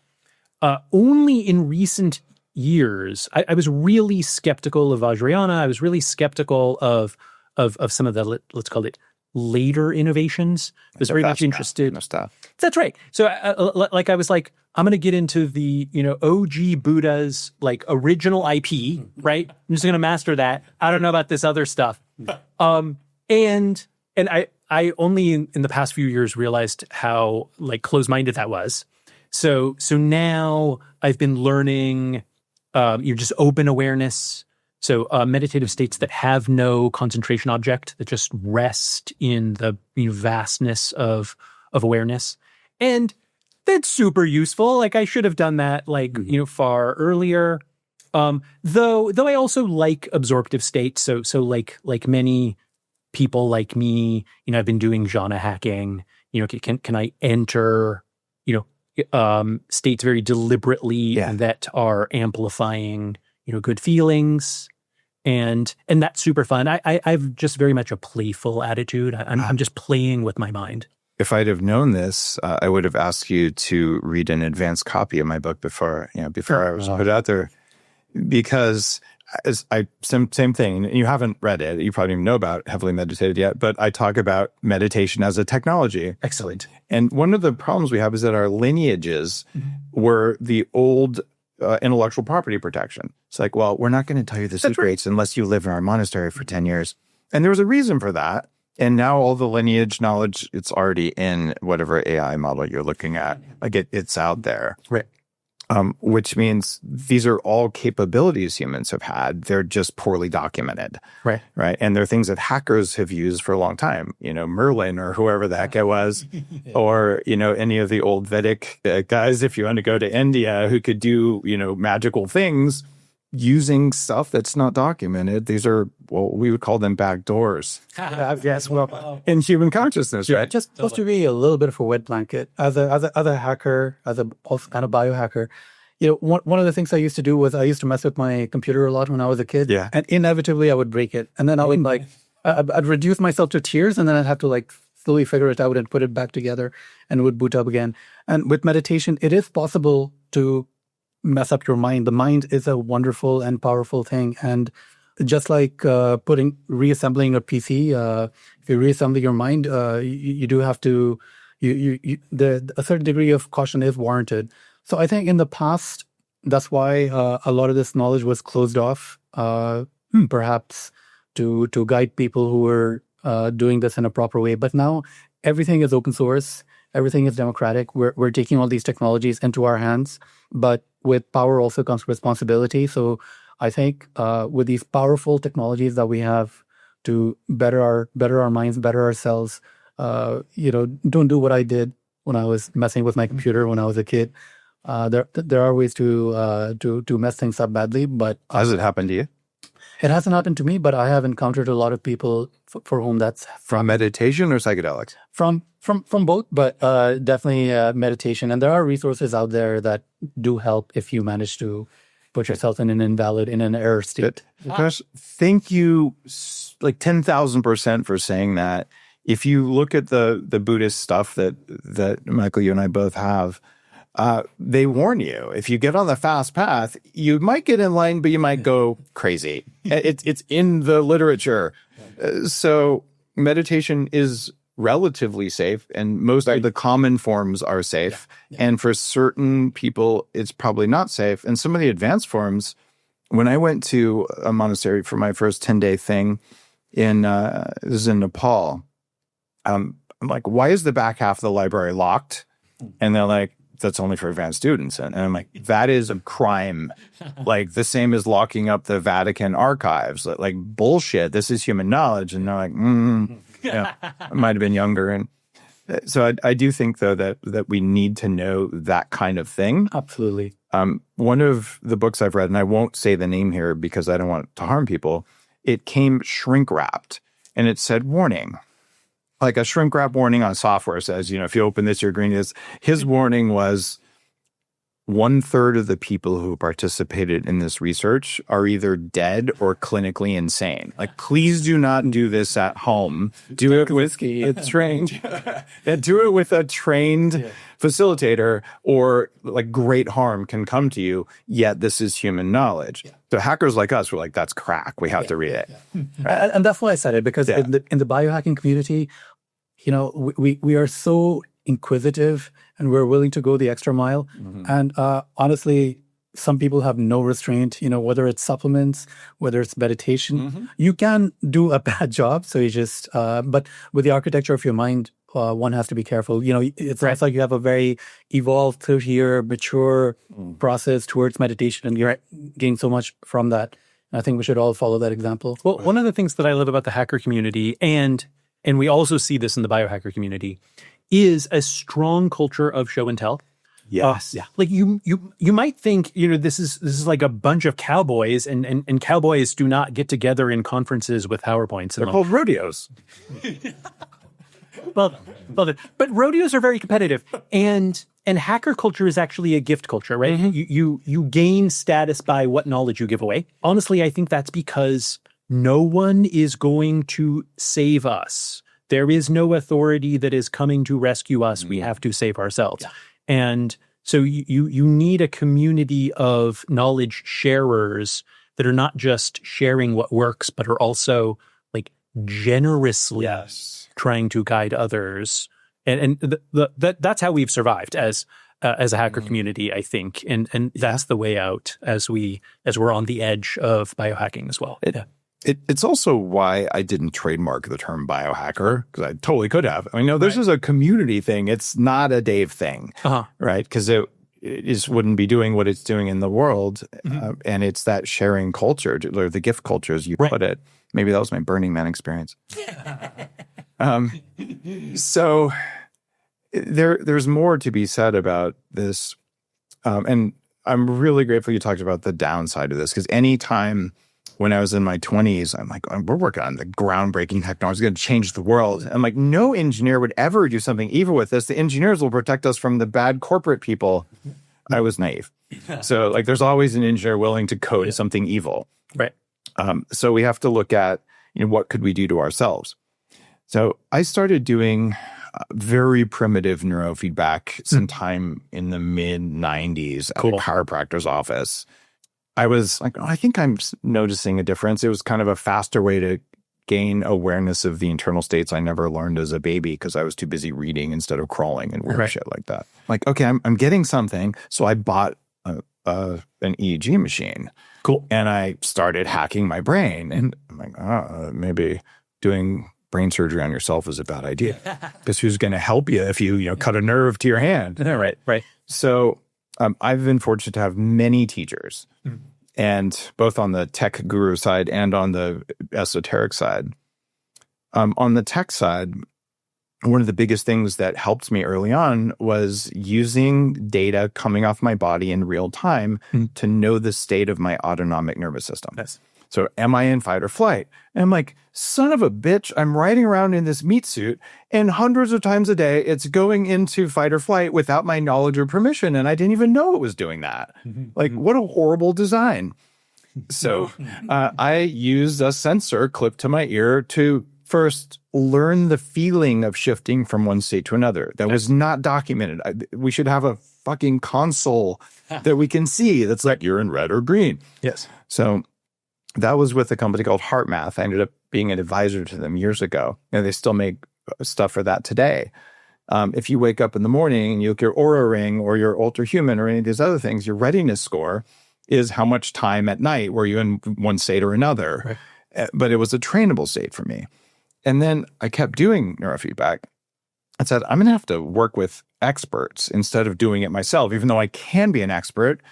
Only in recent years, I was really skeptical of Vajrayana. I was really skeptical of some of the, let's call it, later innovations. I was very much interested. That's right. So I was like, I'm going to get into the, OG Buddha's like original IP, right? I'm just going to master that. I don't know about this other stuff. And I only in the past few years realized how like closed-minded that was. So now I've been learning, just open awareness. So meditative states that have no concentration object, that just rest in the vastness of awareness. And that's super useful. Like I should have done that far earlier. Though I also like absorptive states. So like many people like me, I've been doing jhana hacking. Can I enter, states very deliberately that are amplifying, good feelings, and that's super fun. I've just very much a playful attitude. I'm just playing with my mind. If I'd have known this, I would have asked you to read an advanced copy of my book before I was put out there, because same thing. You haven't read it. You probably don't even know about Heavily Meditated yet, but I talk about meditation as a technology. Excellent. And one of the problems we have is that our lineages were the old intellectual property protection. It's like, well, we're not going to tell you the secrets unless you live in our monastery for 10 years. And there was a reason for that. And now all the lineage knowledge, it's already in whatever AI model you're looking at. Like it's out there. Right. Which means these are all capabilities humans have had. They're just poorly documented. Right. Right. And they're things that hackers have used for a long time. Merlin or whoever the heck it was, or, any of the old Vedic guys, if you want to go to India, who could do, magical things using stuff that's not documented. These are, we would call them back doors. Yes, well, in human consciousness, right? Just supposed to be a little bit of a wet blanket. As a hacker, as a also kind of biohacker, one of the things I used to do was I used to mess with my computer a lot when I was a kid. Yeah. And inevitably I would break it. And then I would I'd reduce myself to tears, and then I'd have to slowly figure it out and put it back together, and it would boot up again. And with meditation, it is possible to mess up your mind. The mind is a wonderful and powerful thing. And just like reassembling a PC, if you reassemble your mind, you do have to, a certain degree of caution is warranted. So I think in the past, that's why a lot of this knowledge was closed off, perhaps to guide people who were doing this in a proper way. But now everything is open source. Everything is democratic. We're taking all these technologies into our hands, but with power also comes responsibility. So I think with these powerful technologies that we have to better our minds, better ourselves, don't do what I did when I was messing with my computer when I was a kid. There are ways to mess things up badly, but has it happened to you? It hasn't happened to me, but I have encountered a lot of people for whom that's from meditation or psychedelics. From both, but definitely meditation. And there are resources out there that do help if you manage to, put yourself in an error state. Gosh, thank you like 10,000% for saying that. If you look at the Buddhist stuff that Michael, you and I both have, they warn you, if you get on the fast path, you might get in line, but you might go crazy. It's in the literature. So meditation is relatively safe, and most of the common forms are safe. And for certain people, it's probably not safe. And some of the advanced forms, when I went to a monastery for my first 10-day thing this is in Nepal, I'm like, why is the back half of the library locked? And they're like, that's only for advanced students. And I'm like, that is a crime. Like the same as locking up the Vatican archives. Like bullshit. This is human knowledge. And they're like, yeah, I might have been younger. And so I do think, though, that we need to know that kind of thing. Absolutely. One of the books I've read, and I won't say the name here because I don't want to harm people, it came shrink wrapped, and it said warning. Like a shrink wrap warning on software says, if you open this, you're green. His warning was 1/3 of the people who participated in this research are either dead or clinically insane. Like, please do not do this at home. Do it with a trained, do it with a trained facilitator, or like great harm can come to you. Yet this is human knowledge. So hackers like us were like, that's crack. We have to read it. And that's why I said it, because in the biohacking community, we are so inquisitive and we're willing to go the extra mile. And honestly, some people have no restraint, whether it's supplements, whether it's meditation. You can do a bad job. So you just, but with the architecture of your mind, one has to be careful. It's like you have a very evolved 30-year mature process towards meditation, and you're getting so much from that. And I think we should all follow that example. Well, one of the things that I love about the hacker community, and we also see this in the biohacker community, is a strong culture of show and tell. Yes. Like you might think, this is like a bunch of cowboys, and cowboys do not get together in conferences with PowerPoints. They're called rodeos. Well, but rodeos are very competitive, and hacker culture is actually a gift culture, right? You gain status by what knowledge you give away. Honestly, I think that's because no one is going to save us. There is no authority that is coming to rescue us. We have to save ourselves. And so you need a community of knowledge sharers that are not just sharing what works, but are also like generously trying to guide others. And that's how we've survived as a hacker community, I think. And that's the way out as we're on the edge of biohacking as well. It's also why I didn't trademark the term biohacker, because I totally could have. I mean, no, this is a community thing. It's not a Dave thing, right? Because it just wouldn't be doing what it's doing in the world. And it's that sharing culture, or the gift culture, as you put it. Maybe that was my Burning Man experience. So there's more to be said about this. And I'm really grateful you talked about the downside of this, because anytime when I was in my 20s, I'm like, we're working on the groundbreaking technology, it's going to change the world. I'm like, no engineer would ever do something evil with this. The engineers will protect us from the bad corporate people. I was naive. So like, there's always an engineer willing to code something evil. Right. So we have to look at, what could we do to ourselves? So I started doing very primitive neurofeedback sometime in the mid-90s at a chiropractor's office. I was like, I think I'm noticing a difference. It was kind of a faster way to gain awareness of the internal states I never learned as a baby because I was too busy reading instead of crawling and weird shit like that. Like, okay, I'm getting something. So I bought an EEG machine. Cool. And I started hacking my brain. And I'm like, maybe doing brain surgery on yourself is a bad idea. Because who's going to help you if you cut a nerve to your hand? Right. So I've been fortunate to have many teachers, and both on the tech guru side and on the esoteric side. On the tech side, one of the biggest things that helped me early on was using data coming off my body in real time to know the state of my autonomic nervous system. So am I in fight or flight? And I'm like, son of a bitch, I'm riding around in this meat suit and hundreds of times a day it's going into fight or flight without my knowledge or permission. And I didn't even know it was doing that. Like, what a horrible design. So I used a sensor clipped to my ear to first learn the feeling of shifting from one state to another. That was not documented. We should have a fucking console that we can see that's like, you're in red or green. Yes. So that was with a company called HeartMath. I ended up being an advisor to them years ago. And they still make stuff for that today. If you wake up in the morning and you look at your Oura Ring or your Ultra Human or any of these other things, your readiness score is how much time at night were you in one state or another. Right. But it was a trainable state for me. And then I kept doing neurofeedback. I said, I'm going to have to work with experts instead of doing it myself, even though I can be an expert.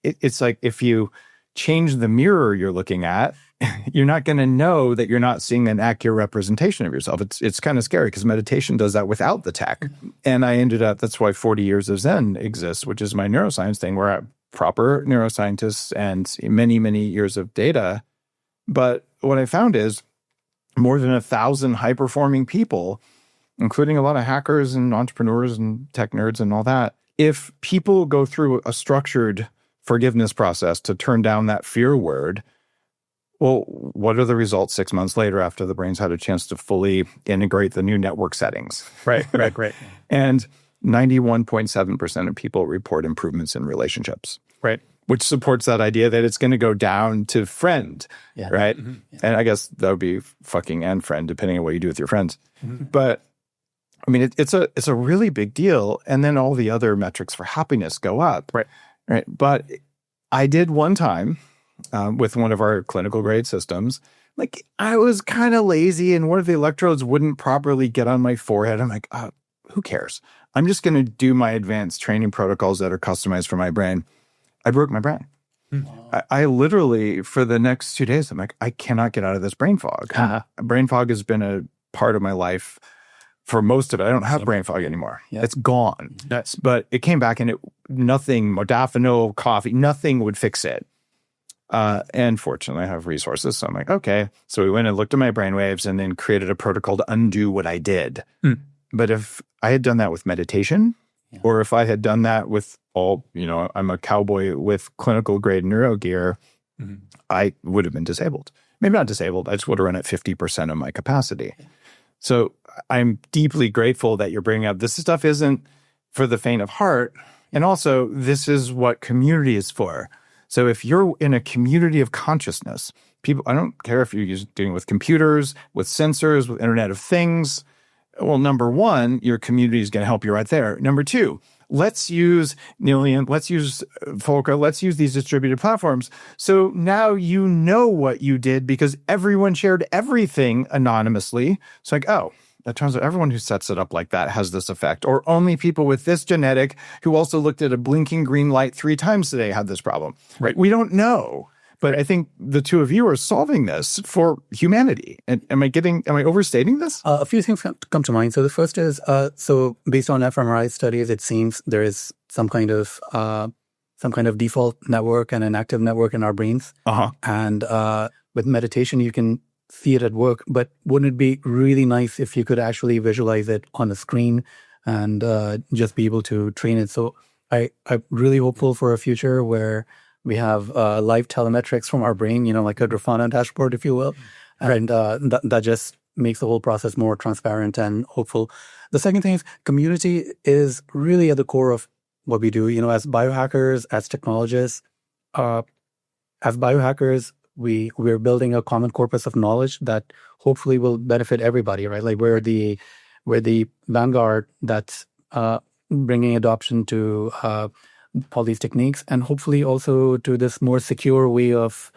It's like if you change the mirror you're looking at, you're not going to know that you're not seeing an accurate representation of yourself. It's kind of scary because meditation does that without the tech. And I ended up, that's why 40 years of Zen exists, which is my neuroscience thing, where I'm proper neuroscientists and many, many years of data. But what I found is more than 1,000 high-performing people, including a lot of hackers and entrepreneurs and tech nerds and all that, if people go through a structured forgiveness process to turn down that fear word, well, what are the results 6 months later after the brain's had a chance to fully integrate the new network settings? Right. And 91.7% of people report improvements in relationships. Right. Which supports that idea that it's going to go down to friend, right? Mm-hmm. Yeah. And I guess that would be fucking and friend, depending on what you do with your friends. Mm-hmm. But I mean, it's a really big deal. And then all the other metrics for happiness go up. Right. But I did one time with one of our clinical grade systems, like I was kind of lazy and one of the electrodes wouldn't properly get on my forehead. I'm like, who cares? I'm just going to do my advanced training protocols that are customized for my brain. I broke my brain. I literally, for the next 2 days, I'm like, I cannot get out of this brain fog. Brain fog has been a part of my life for most of it. I don't have brain fog anymore. Yeah. It's gone. Yes. But it came back and nothing, modafinil, coffee, nothing would fix it. And fortunately, I have resources. So I'm like, okay. So we went and looked at my brain waves and then created a protocol to undo what I did. But if I had done that with meditation, or if I had done that with I'm a cowboy with clinical grade neuro gear, I would have been disabled. Maybe not disabled. I just would have run at 50% of my capacity. So I'm deeply grateful that you're bringing up this stuff isn't for the faint of heart. And also, this is what community is for. So if you're in a community of consciousness, people, I don't care if you're dealing with computers, with sensors, with Internet of Things. Well, number one, your community is going to help you right there. Number two, let's use Nillion, let's use Fulcra, let's use these distributed platforms. So now you know what you did because everyone shared everything anonymously. It's like, oh, it turns out everyone who sets it up like that has this effect. Or only people with this genetic who also looked at a blinking green light 3 times today had this problem. Right? We don't know. But I think the two of you are solving this for humanity. And am I overstating this? A few things come to mind. So the first is, so based on fMRI studies, it seems there is some kind of default network and an active network in our brains. And with meditation, you can see it at work. But wouldn't it be really nice if you could actually visualize it on a screen and just be able to train it? So I'm really hopeful for a future where we have live telemetrics from our brain, like a Grafana dashboard, if you will. And that just makes the whole process more transparent and hopeful. The second thing is community is really at the core of what we do. As biohackers, as technologists, we're building a common corpus of knowledge that hopefully will benefit everybody, right? Like we're the vanguard that's bringing adoption to all these techniques, and hopefully also to this more secure way of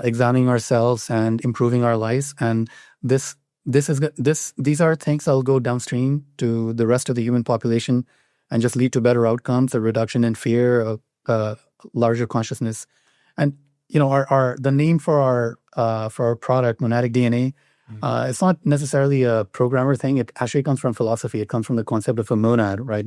examining ourselves and improving our lives. And these are things that'll go downstream to the rest of the human population and just lead to better outcomes, a reduction in fear, a larger consciousness. And the name for our product, Monadic DNA, it's not necessarily a programmer thing. It actually comes from philosophy. It comes from the concept of a monad, right?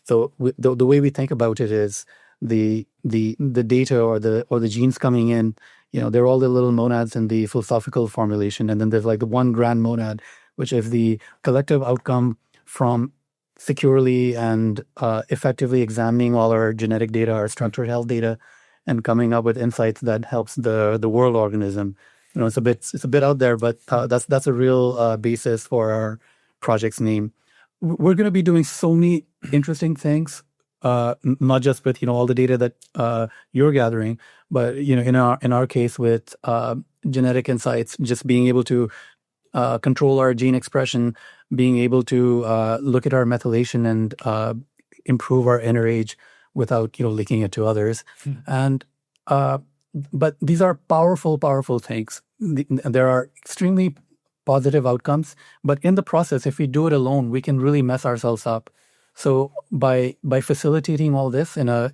So the way we think about it is the data or the genes coming in they're all the little monads in the philosophical formulation. And then there's like the one grand monad, which is the collective outcome from securely and effectively examining all our genetic data, our structured health data, and coming up with insights that helps the world organism. It's a bit out there, but that's a real basis for our project's name. We're going to be doing so many interesting things, not just with all the data that you're gathering, but in our case with genetic insights, just being able to control our gene expression, being able to look at our methylation and improve our inner age without leaking it to others. And but these are powerful things. There are extremely positive outcomes, but in the process, if we do it alone, we can really mess ourselves up. So by facilitating all this in a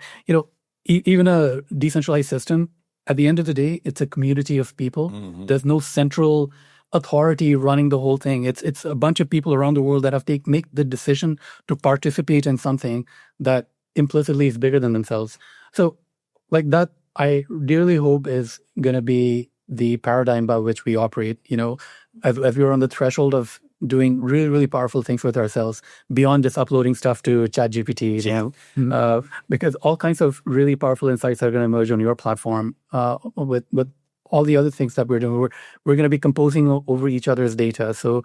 even a decentralized system, at the end of the day, it's a community of people. There's no central authority running the whole thing. It's a bunch of people around the world that have to make the decision to participate in something that implicitly is bigger than themselves. So like that, I really hope is going to be the paradigm by which we operate, as we're on the threshold of doing really, really powerful things with ourselves beyond just uploading stuff to ChatGPT, because all kinds of really powerful insights are going to emerge on your platform with all the other things that we're doing. We're going to be composing over each other's data. So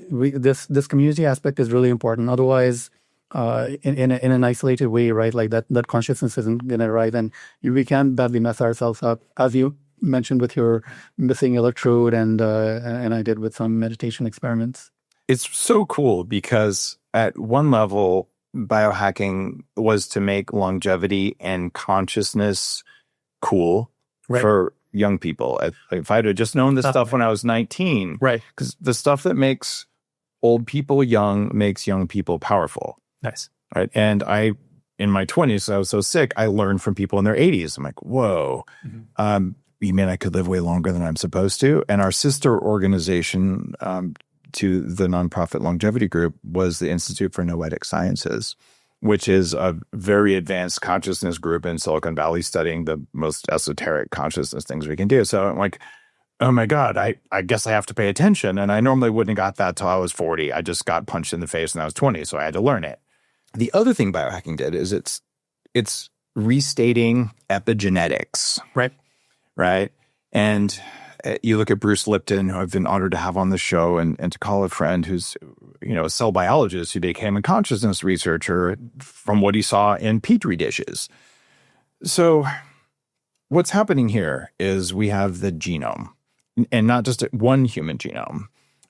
this community aspect is really important. Otherwise, in an isolated way, right? Like that consciousness isn't going to arrive, and we can badly mess ourselves up, as you mentioned with your missing electrode, and I did with some meditation experiments. It's so cool because at one level, biohacking was to make longevity and consciousness cool for young people. If I'd have just known this stuff when I was 19, because the stuff that makes old people young makes young people powerful. Nice. Right. And in my 20s, I was so sick, I learned from people in their 80s. I'm like, whoa, you mean I could live way longer than I'm supposed to? And our sister organization to the nonprofit longevity group was the Institute for Noetic Sciences, which is a very advanced consciousness group in Silicon Valley studying the most esoteric consciousness things we can do. So I'm like, oh my God, I guess I have to pay attention. And I normally wouldn't have got that till I was 40. I just got punched in the face when I was 20, so I had to learn it. The other thing biohacking did is it's restating epigenetics. Right. And you look at Bruce Lipton, who I've been honored to have on the show, and to call a friend who's, a cell biologist who became a consciousness researcher from what he saw in Petri dishes. So what's happening here is we have the genome, and not just one human genome.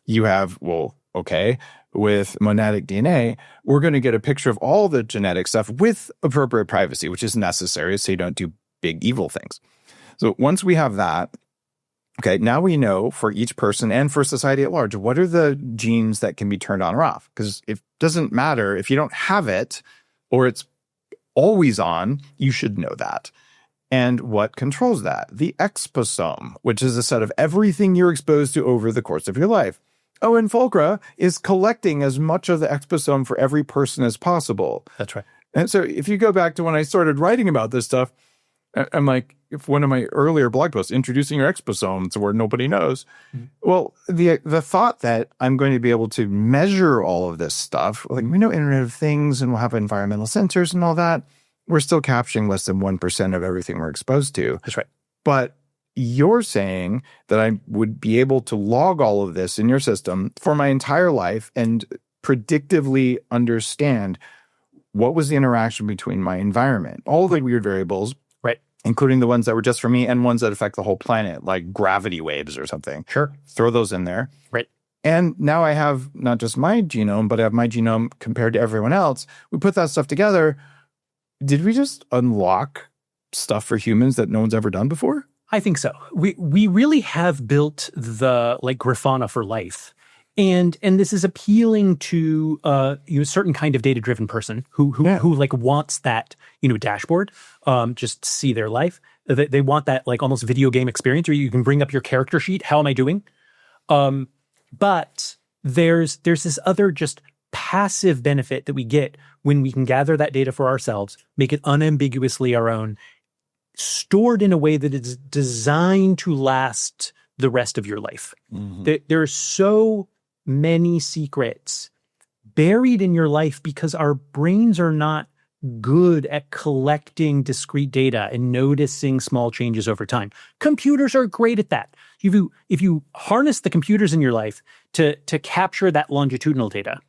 You have, with Monadic DNA, we're going to get a picture of all the genetic stuff with appropriate privacy, which is necessary so you don't do big evil things. So once we have that, now we know for each person and for society at large, what are the genes that can be turned on or off? Because it doesn't matter if you don't have it or it's always on, you should know that. And what controls that? The exposome, which is a set of everything you're exposed to over the course of your life. Oh, and Fulcra is collecting as much of the exposome for every person as possible. That's right. And so if you go back to when I started writing about this stuff, I'm like, if one of my earlier blog posts, introducing your exposome to where nobody knows. Well, the thought that I'm going to be able to measure all of this stuff, like we know Internet of Things and we'll have environmental sensors and all that, we're still capturing less than 1% of everything we're exposed to. That's right. But you're saying that I would be able to log all of this in your system for my entire life and predictively understand what was the interaction between my environment, all the weird variables, including the ones that were just for me and ones that affect the whole planet, like gravity waves or something. Sure. Throw those in there. Right. And now I have not just my genome, but I have my genome compared to everyone else. We put that stuff together. Did we just unlock stuff for humans that no one's ever done before? I think so. We really have built the Grafana for life. And this is appealing to a certain kind of data-driven person who wants that dashboard, just see their life. They want that almost video game experience where you can bring up your character sheet. How am I doing? But there's this other just passive benefit that we get when we can gather that data for ourselves, make it unambiguously our own, stored in a way that is designed to last the rest of your life. There are so many secrets buried in your life because our brains are not good at collecting discrete data and noticing small changes over time. Computers are great at that. If you harness the computers in your life to capture that longitudinal data,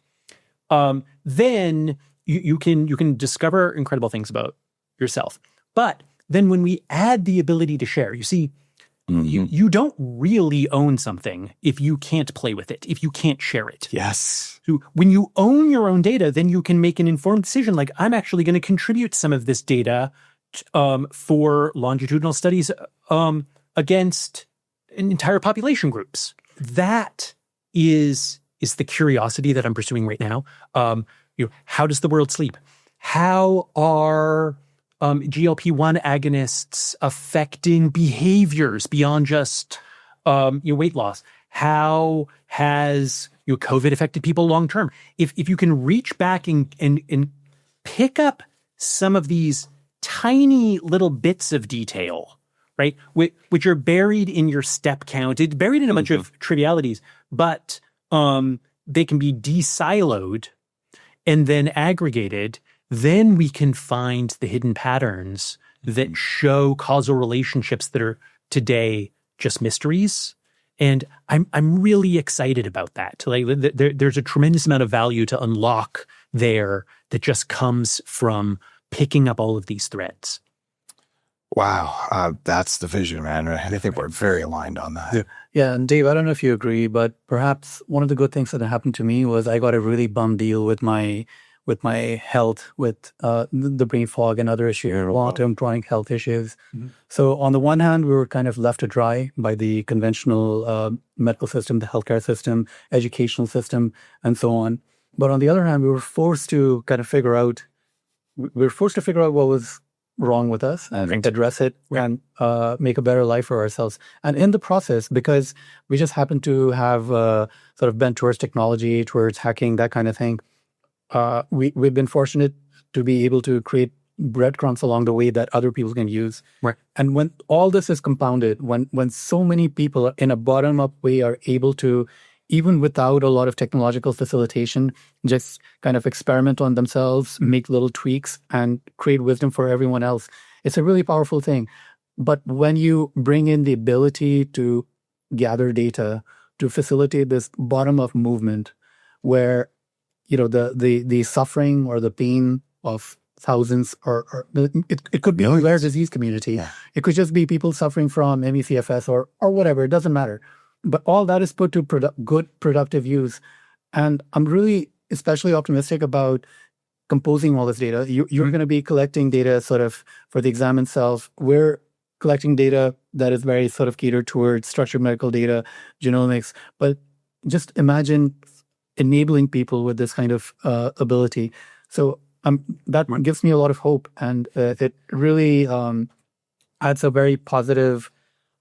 then you can discover incredible things about yourself. But then when we add the ability to share, you see, you don't really own something if you can't play with it, if you can't share it. Yes. So when you own your own data, then you can make an informed decision like, I'm actually going to contribute some of this data for longitudinal studies against entire population groups. That is the curiosity that I'm pursuing right now. How does the world sleep? How are GLP-1 agonists affecting behaviors beyond just weight loss? How has COVID affected people long term? If you can reach back and pick up some of these tiny little bits of detail, right, which are buried in your step count, it's buried in a bunch of trivialities, but they can be de-siloed and then aggregated. Then we can find the hidden patterns that show causal relationships that are today just mysteries. And I'm really excited about that. Like, there's a tremendous amount of value to unlock there that just comes from picking up all of these threads. Wow. That's the vision, man. I think we're very aligned on that. Yeah, and Dave, I don't know if you agree, but perhaps one of the good things that happened to me was I got a really bum deal with my health, with the brain fog and other issues, long-term chronic health issues. So on the one hand, we were kind of left to dry by the conventional medical system, the healthcare system, educational system, and so on. But on the other hand, we were forced to kind of figure out what was wrong with us and address it and make a better life for ourselves. And in the process, because we just happen to have sort of bent towards technology, towards hacking, that kind of thing, we've been fortunate to be able to create breadcrumbs along the way that other people can use. Right. And when all this is compounded, when so many people in a bottom-up way are able to, even without a lot of technological facilitation, just kind of experiment on themselves, make little tweaks, and create wisdom for everyone else, it's a really powerful thing. But when you bring in the ability to gather data, to facilitate this bottom-up movement, where the suffering or the pain of thousands, or it could be a rare disease community. Yeah. It could just be people suffering from ME/CFS or whatever. It doesn't matter. But all that is put to good, productive use. And I'm really especially optimistic about composing all this data. You're going to be collecting data sort of for the exam itself. We're collecting data that is very sort of catered towards structured medical data, genomics. But just imagine enabling people with this kind of ability. So that gives me a lot of hope, and it really adds a very positive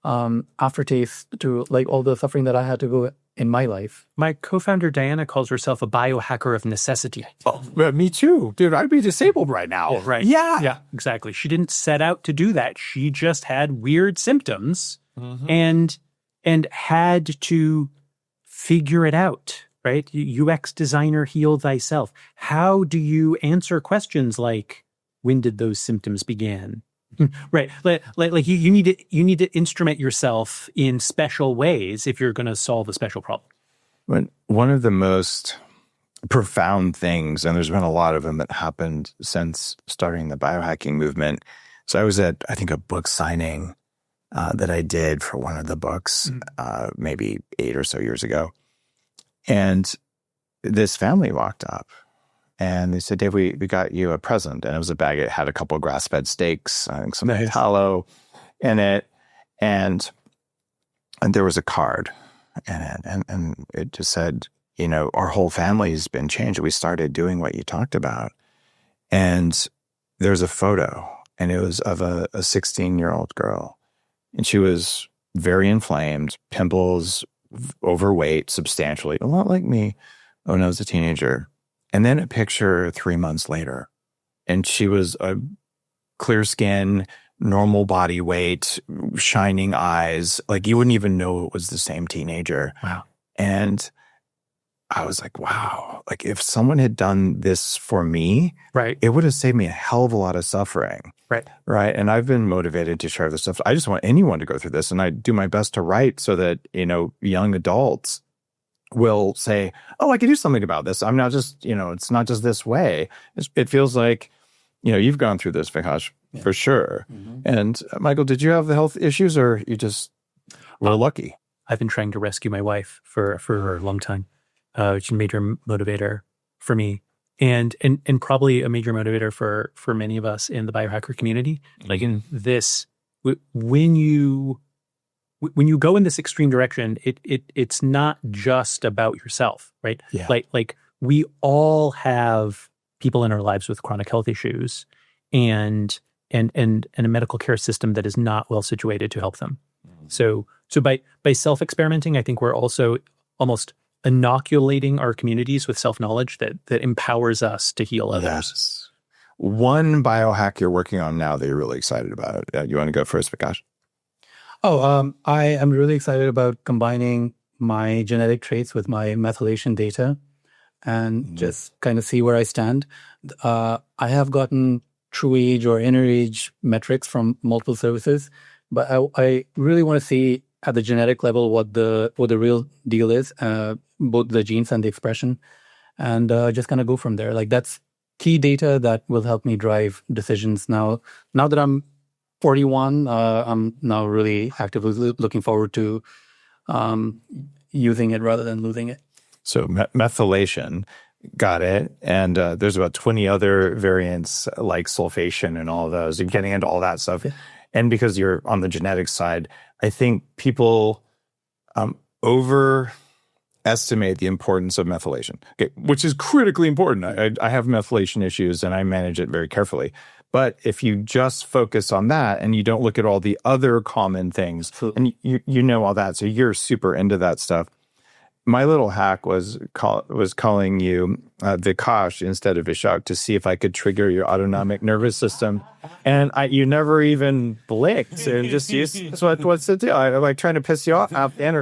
aftertaste to like all the suffering that I had to go in my life. My co-founder Diana calls herself a biohacker of necessity. Oh, me too, dude. I'd be disabled right now. Oh, right. Yeah, exactly. She didn't set out to do that. She just had weird symptoms and had to figure it out. Right? UX designer, heal thyself. How do you answer questions like, when did those symptoms begin? Right. Like you need to instrument yourself in special ways if you're going to solve a special problem. But one of the most profound things, and there's been a lot of them that happened since starting the biohacking movement. So I was at, I think, a book signing that I did for one of the books, maybe 8 or so years ago. And this family walked up and they said, Dave, we got you a present. And it was a bag. It had a couple of grass-fed steaks, I think some tallow in it. And there was a card in it. And it just said, our whole family's been changed. We started doing what you talked about. And there's a photo, and it was of a 16-year-old girl. And she was very inflamed, pimples, overweight substantially, a lot like me when I was a teenager. And then a picture 3 months later, and she was a clear skin, normal body weight, shining eyes. Like you wouldn't even know it was the same teenager. Wow. And I was like, wow, like if someone had done this for me, Right. it would have saved me a hell of a lot of suffering. Right. Right. And I've been motivated to share this stuff. I just want anyone to go through this. And I do my best to write so that, young adults will say, oh, I can do something about this. I'm not just, it's not just this way. It feels like, you've gone through this, Vishakh, for sure. Mm-hmm. And Michael, did you have the health issues or you just were lucky? I've been trying to rescue my wife for a long time, which is a major motivator for me. And probably a major motivator for many of us in the biohacker community. Like in this, when you go in this extreme direction, it's not just about yourself, right? Yeah. Like we all have people in our lives with chronic health issues, and a medical care system that is not well situated to help them. Mm-hmm. So by self-experimenting, I think we're also almost inoculating our communities with self-knowledge that empowers us to heal others. Yes. One biohack you're working on now that you're really excited about. You want to go first, Vishakh? I am really excited about combining my genetic traits with my methylation data and just kind of see where I stand. I have gotten true age or inner age metrics from multiple services, but I really want to see at the genetic level what the real deal is, both the genes and the expression, and just kind of go from there. Like that's key data that will help me drive decisions now. Now that I'm 41, I'm now really actively looking forward to using it rather than losing it. So methylation, got it. And there's about 20 other variants like sulfation and all of those. You're getting into all that stuff. Yeah. And because you're on the genetic side, I think people overestimate the importance of methylation, which is critically important. I have methylation issues and I manage it very carefully. But if you just focus on that and you don't look at all the other common things, and you know all that, so you're super into that stuff. My little hack was calling you Vishakh instead of Vishakh to see if I could trigger your autonomic nervous system, and you never even blinked and just used what's the deal? I'm like trying to piss you off out the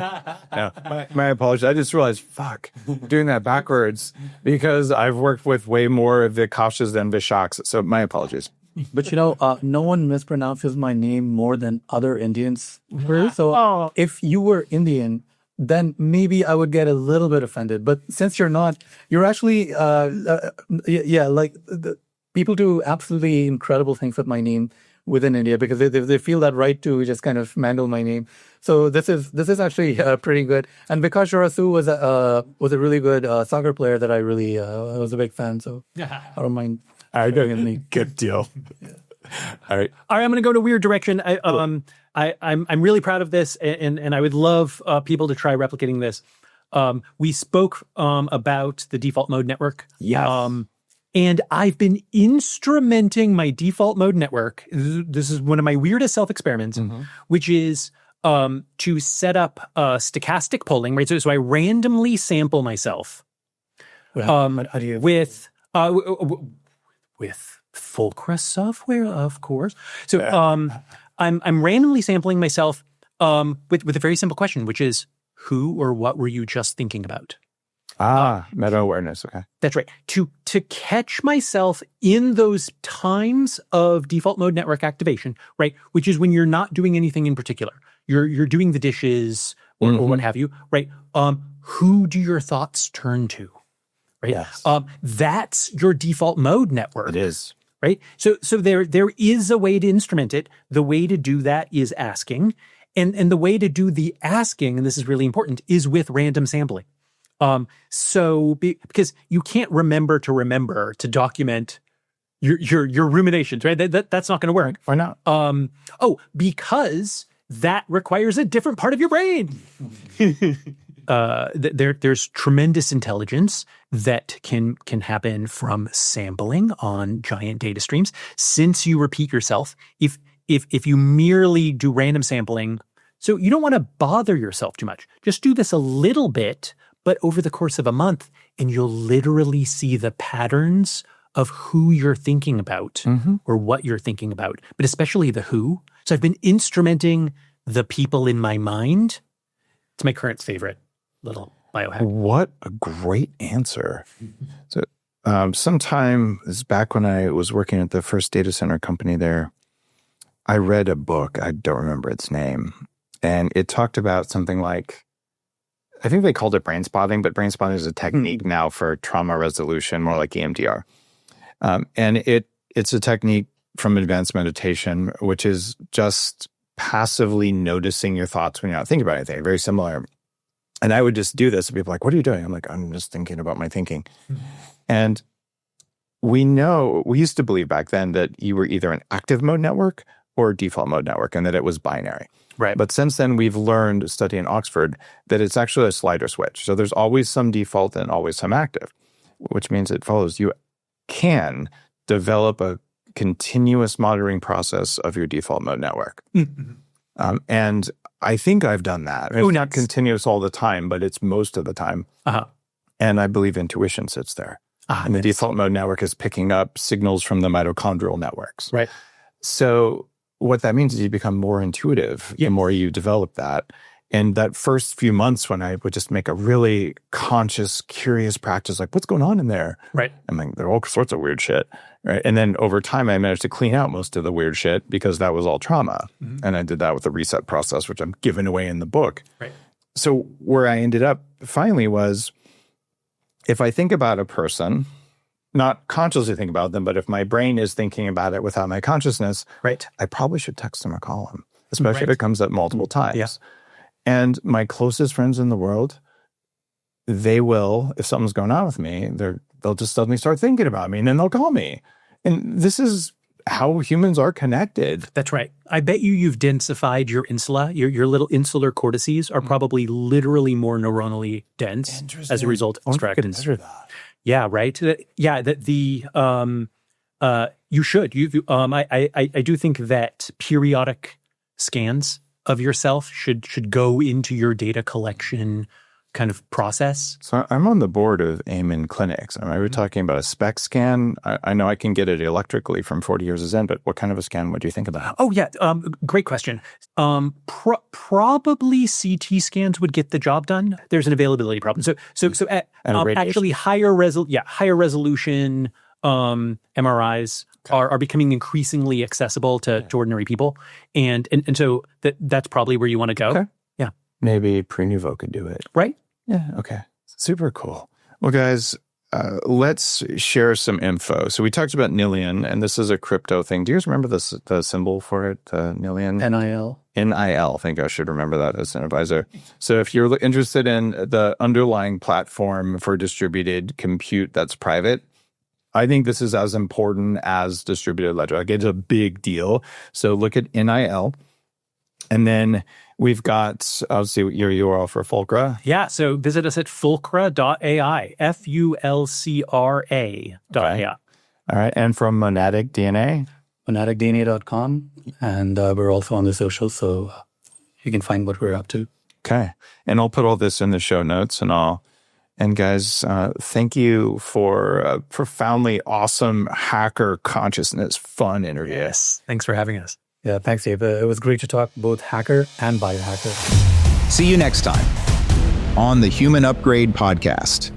no, my apologies. I just realized, I'm doing that backwards because I've worked with way more Vikashs than Vishaks. So my apologies. But no one mispronounces my name more than other Indians. So if you were Indian, then maybe I would get a little bit offended. But since you're not, you're actually, people do absolutely incredible things with my name within India because they feel that right to just kind of mangle my name. So this is actually pretty good. And Vikash Jarasu was a really good soccer player that I really was a big fan. So I don't mind. All right, good deal. Yeah. All right. I'm going to go to a weird direction. I'm really proud of this, and I would love people to try replicating this. We spoke about the default mode network. Yes. And I've been instrumenting my default mode network. This is one of my weirdest self-experiments, which is to set up stochastic polling, right? So I randomly sample myself how do you with Fulcra software, of course. So I'm randomly sampling myself with a very simple question, which is, who or what were you just thinking about? Meta awareness. Okay. That's right. To catch myself in those times of default mode network activation, right? Which is when you're not doing anything in particular. You're doing the dishes or what have you, right? Who do your thoughts turn to? Right. Yes. That's your default mode network. It is. Right. So there is a way to instrument it. The way to do that is asking. And the way to do the asking, and this is really important, is with random sampling. Because you can't remember to document your ruminations, right? That's not going to work. Why not? Because that requires a different part of your brain. There's tremendous intelligence that can happen from sampling on giant data streams. Since you repeat yourself, if you merely do random sampling, so you don't want to bother yourself too much. Just do this a little bit, but over the course of a month, and you'll literally see the patterns of who you're thinking about or what you're thinking about, but especially the who. So I've been instrumenting the people in my mind. It's my current favorite little biohack. What a great answer. So sometime, this is back when I was working at the first data center company there, I read a book, I don't remember its name, and it talked about something like, I think they called it brain spotting, but brain spotting is a technique now for trauma resolution, more like EMDR. And it's a technique from advanced meditation, which is just passively noticing your thoughts when you're not thinking about anything. Very similar. And I would just do this, and people are like, what are you doing? I'm like, I'm just thinking about my thinking. And we used to believe back then that you were either an active mode network or a default mode network, and that it was binary. Right. But since then, we've learned, studying Oxford, that it's actually a slider switch. So there's always some default and always some active, which means it follows you can develop a continuous monitoring process of your default mode network. And I think I've done that. It's not continuous all the time, but it's most of the time. And I believe intuition sits there. And the default mode network is picking up signals from the mitochondrial networks. Right. So what that means is you become more intuitive the more you develop that. And that first few months when I would just make a really conscious, curious practice, like, what's going on in there? Right. I'm like, there are all sorts of weird shit. Right. And then over time, I managed to clean out most of the weird shit because that was all trauma. And I did that with the reset process, which I'm giving away in the book. Right. So where I ended up finally was, if I think about a person, not consciously think about them, but if my brain is thinking about it without my consciousness, I probably should text them or call them, especially if it comes up multiple times. Yeah. And my closest friends in the world, they will, if something's going on with me, they'll just suddenly start thinking about me, and then they'll call me. And this is how humans are connected. That's right. I bet you've densified your insula. Your little insular cortices are probably literally more neuronally dense as a result of distractions. Yeah, right. You should. I do think that periodic scans of yourself should go into your data collection kind of process. So I'm on the board of Amen Clinics. I mean, we're talking about a SPECT scan. I know I can get it electrically from 40 years of Zen, but what kind of a scan would you think about? Oh, yeah. Great question. Probably CT scans would get the job done. There's an availability problem. So actually higher resolution MRIs are becoming increasingly accessible to ordinary people. And so that's probably where you want to go. Okay. Yeah. Maybe Pre-Nouveau could do it. Right? Yeah. Okay. Super cool. Well, guys, let's share some info. So we talked about Nillion, and this is a crypto thing. Do you guys remember the symbol for it, Nillion? NIL. NIL. I think I should remember that as an advisor. So if you're interested in the underlying platform for distributed compute that's private, I think this is as important as distributed ledger. Like, it's a big deal. So look at NIL. And then we've got, I'll see your URL for Fulcra. Yeah, so visit us at Fulcra.ai, Fulcra.ai. Okay. All right, and from Monadic DNA? Monadicdna.com. And we're also on the socials, so you can find what we're up to. Okay, and I'll put all this in the show notes and all. And guys, thank you for a profoundly awesome hacker consciousness fun interview. Yes, thanks for having us. Yeah, thanks, Dave. It was great to talk both hacker and biohacker. See you next time on the Human Upgrade Podcast.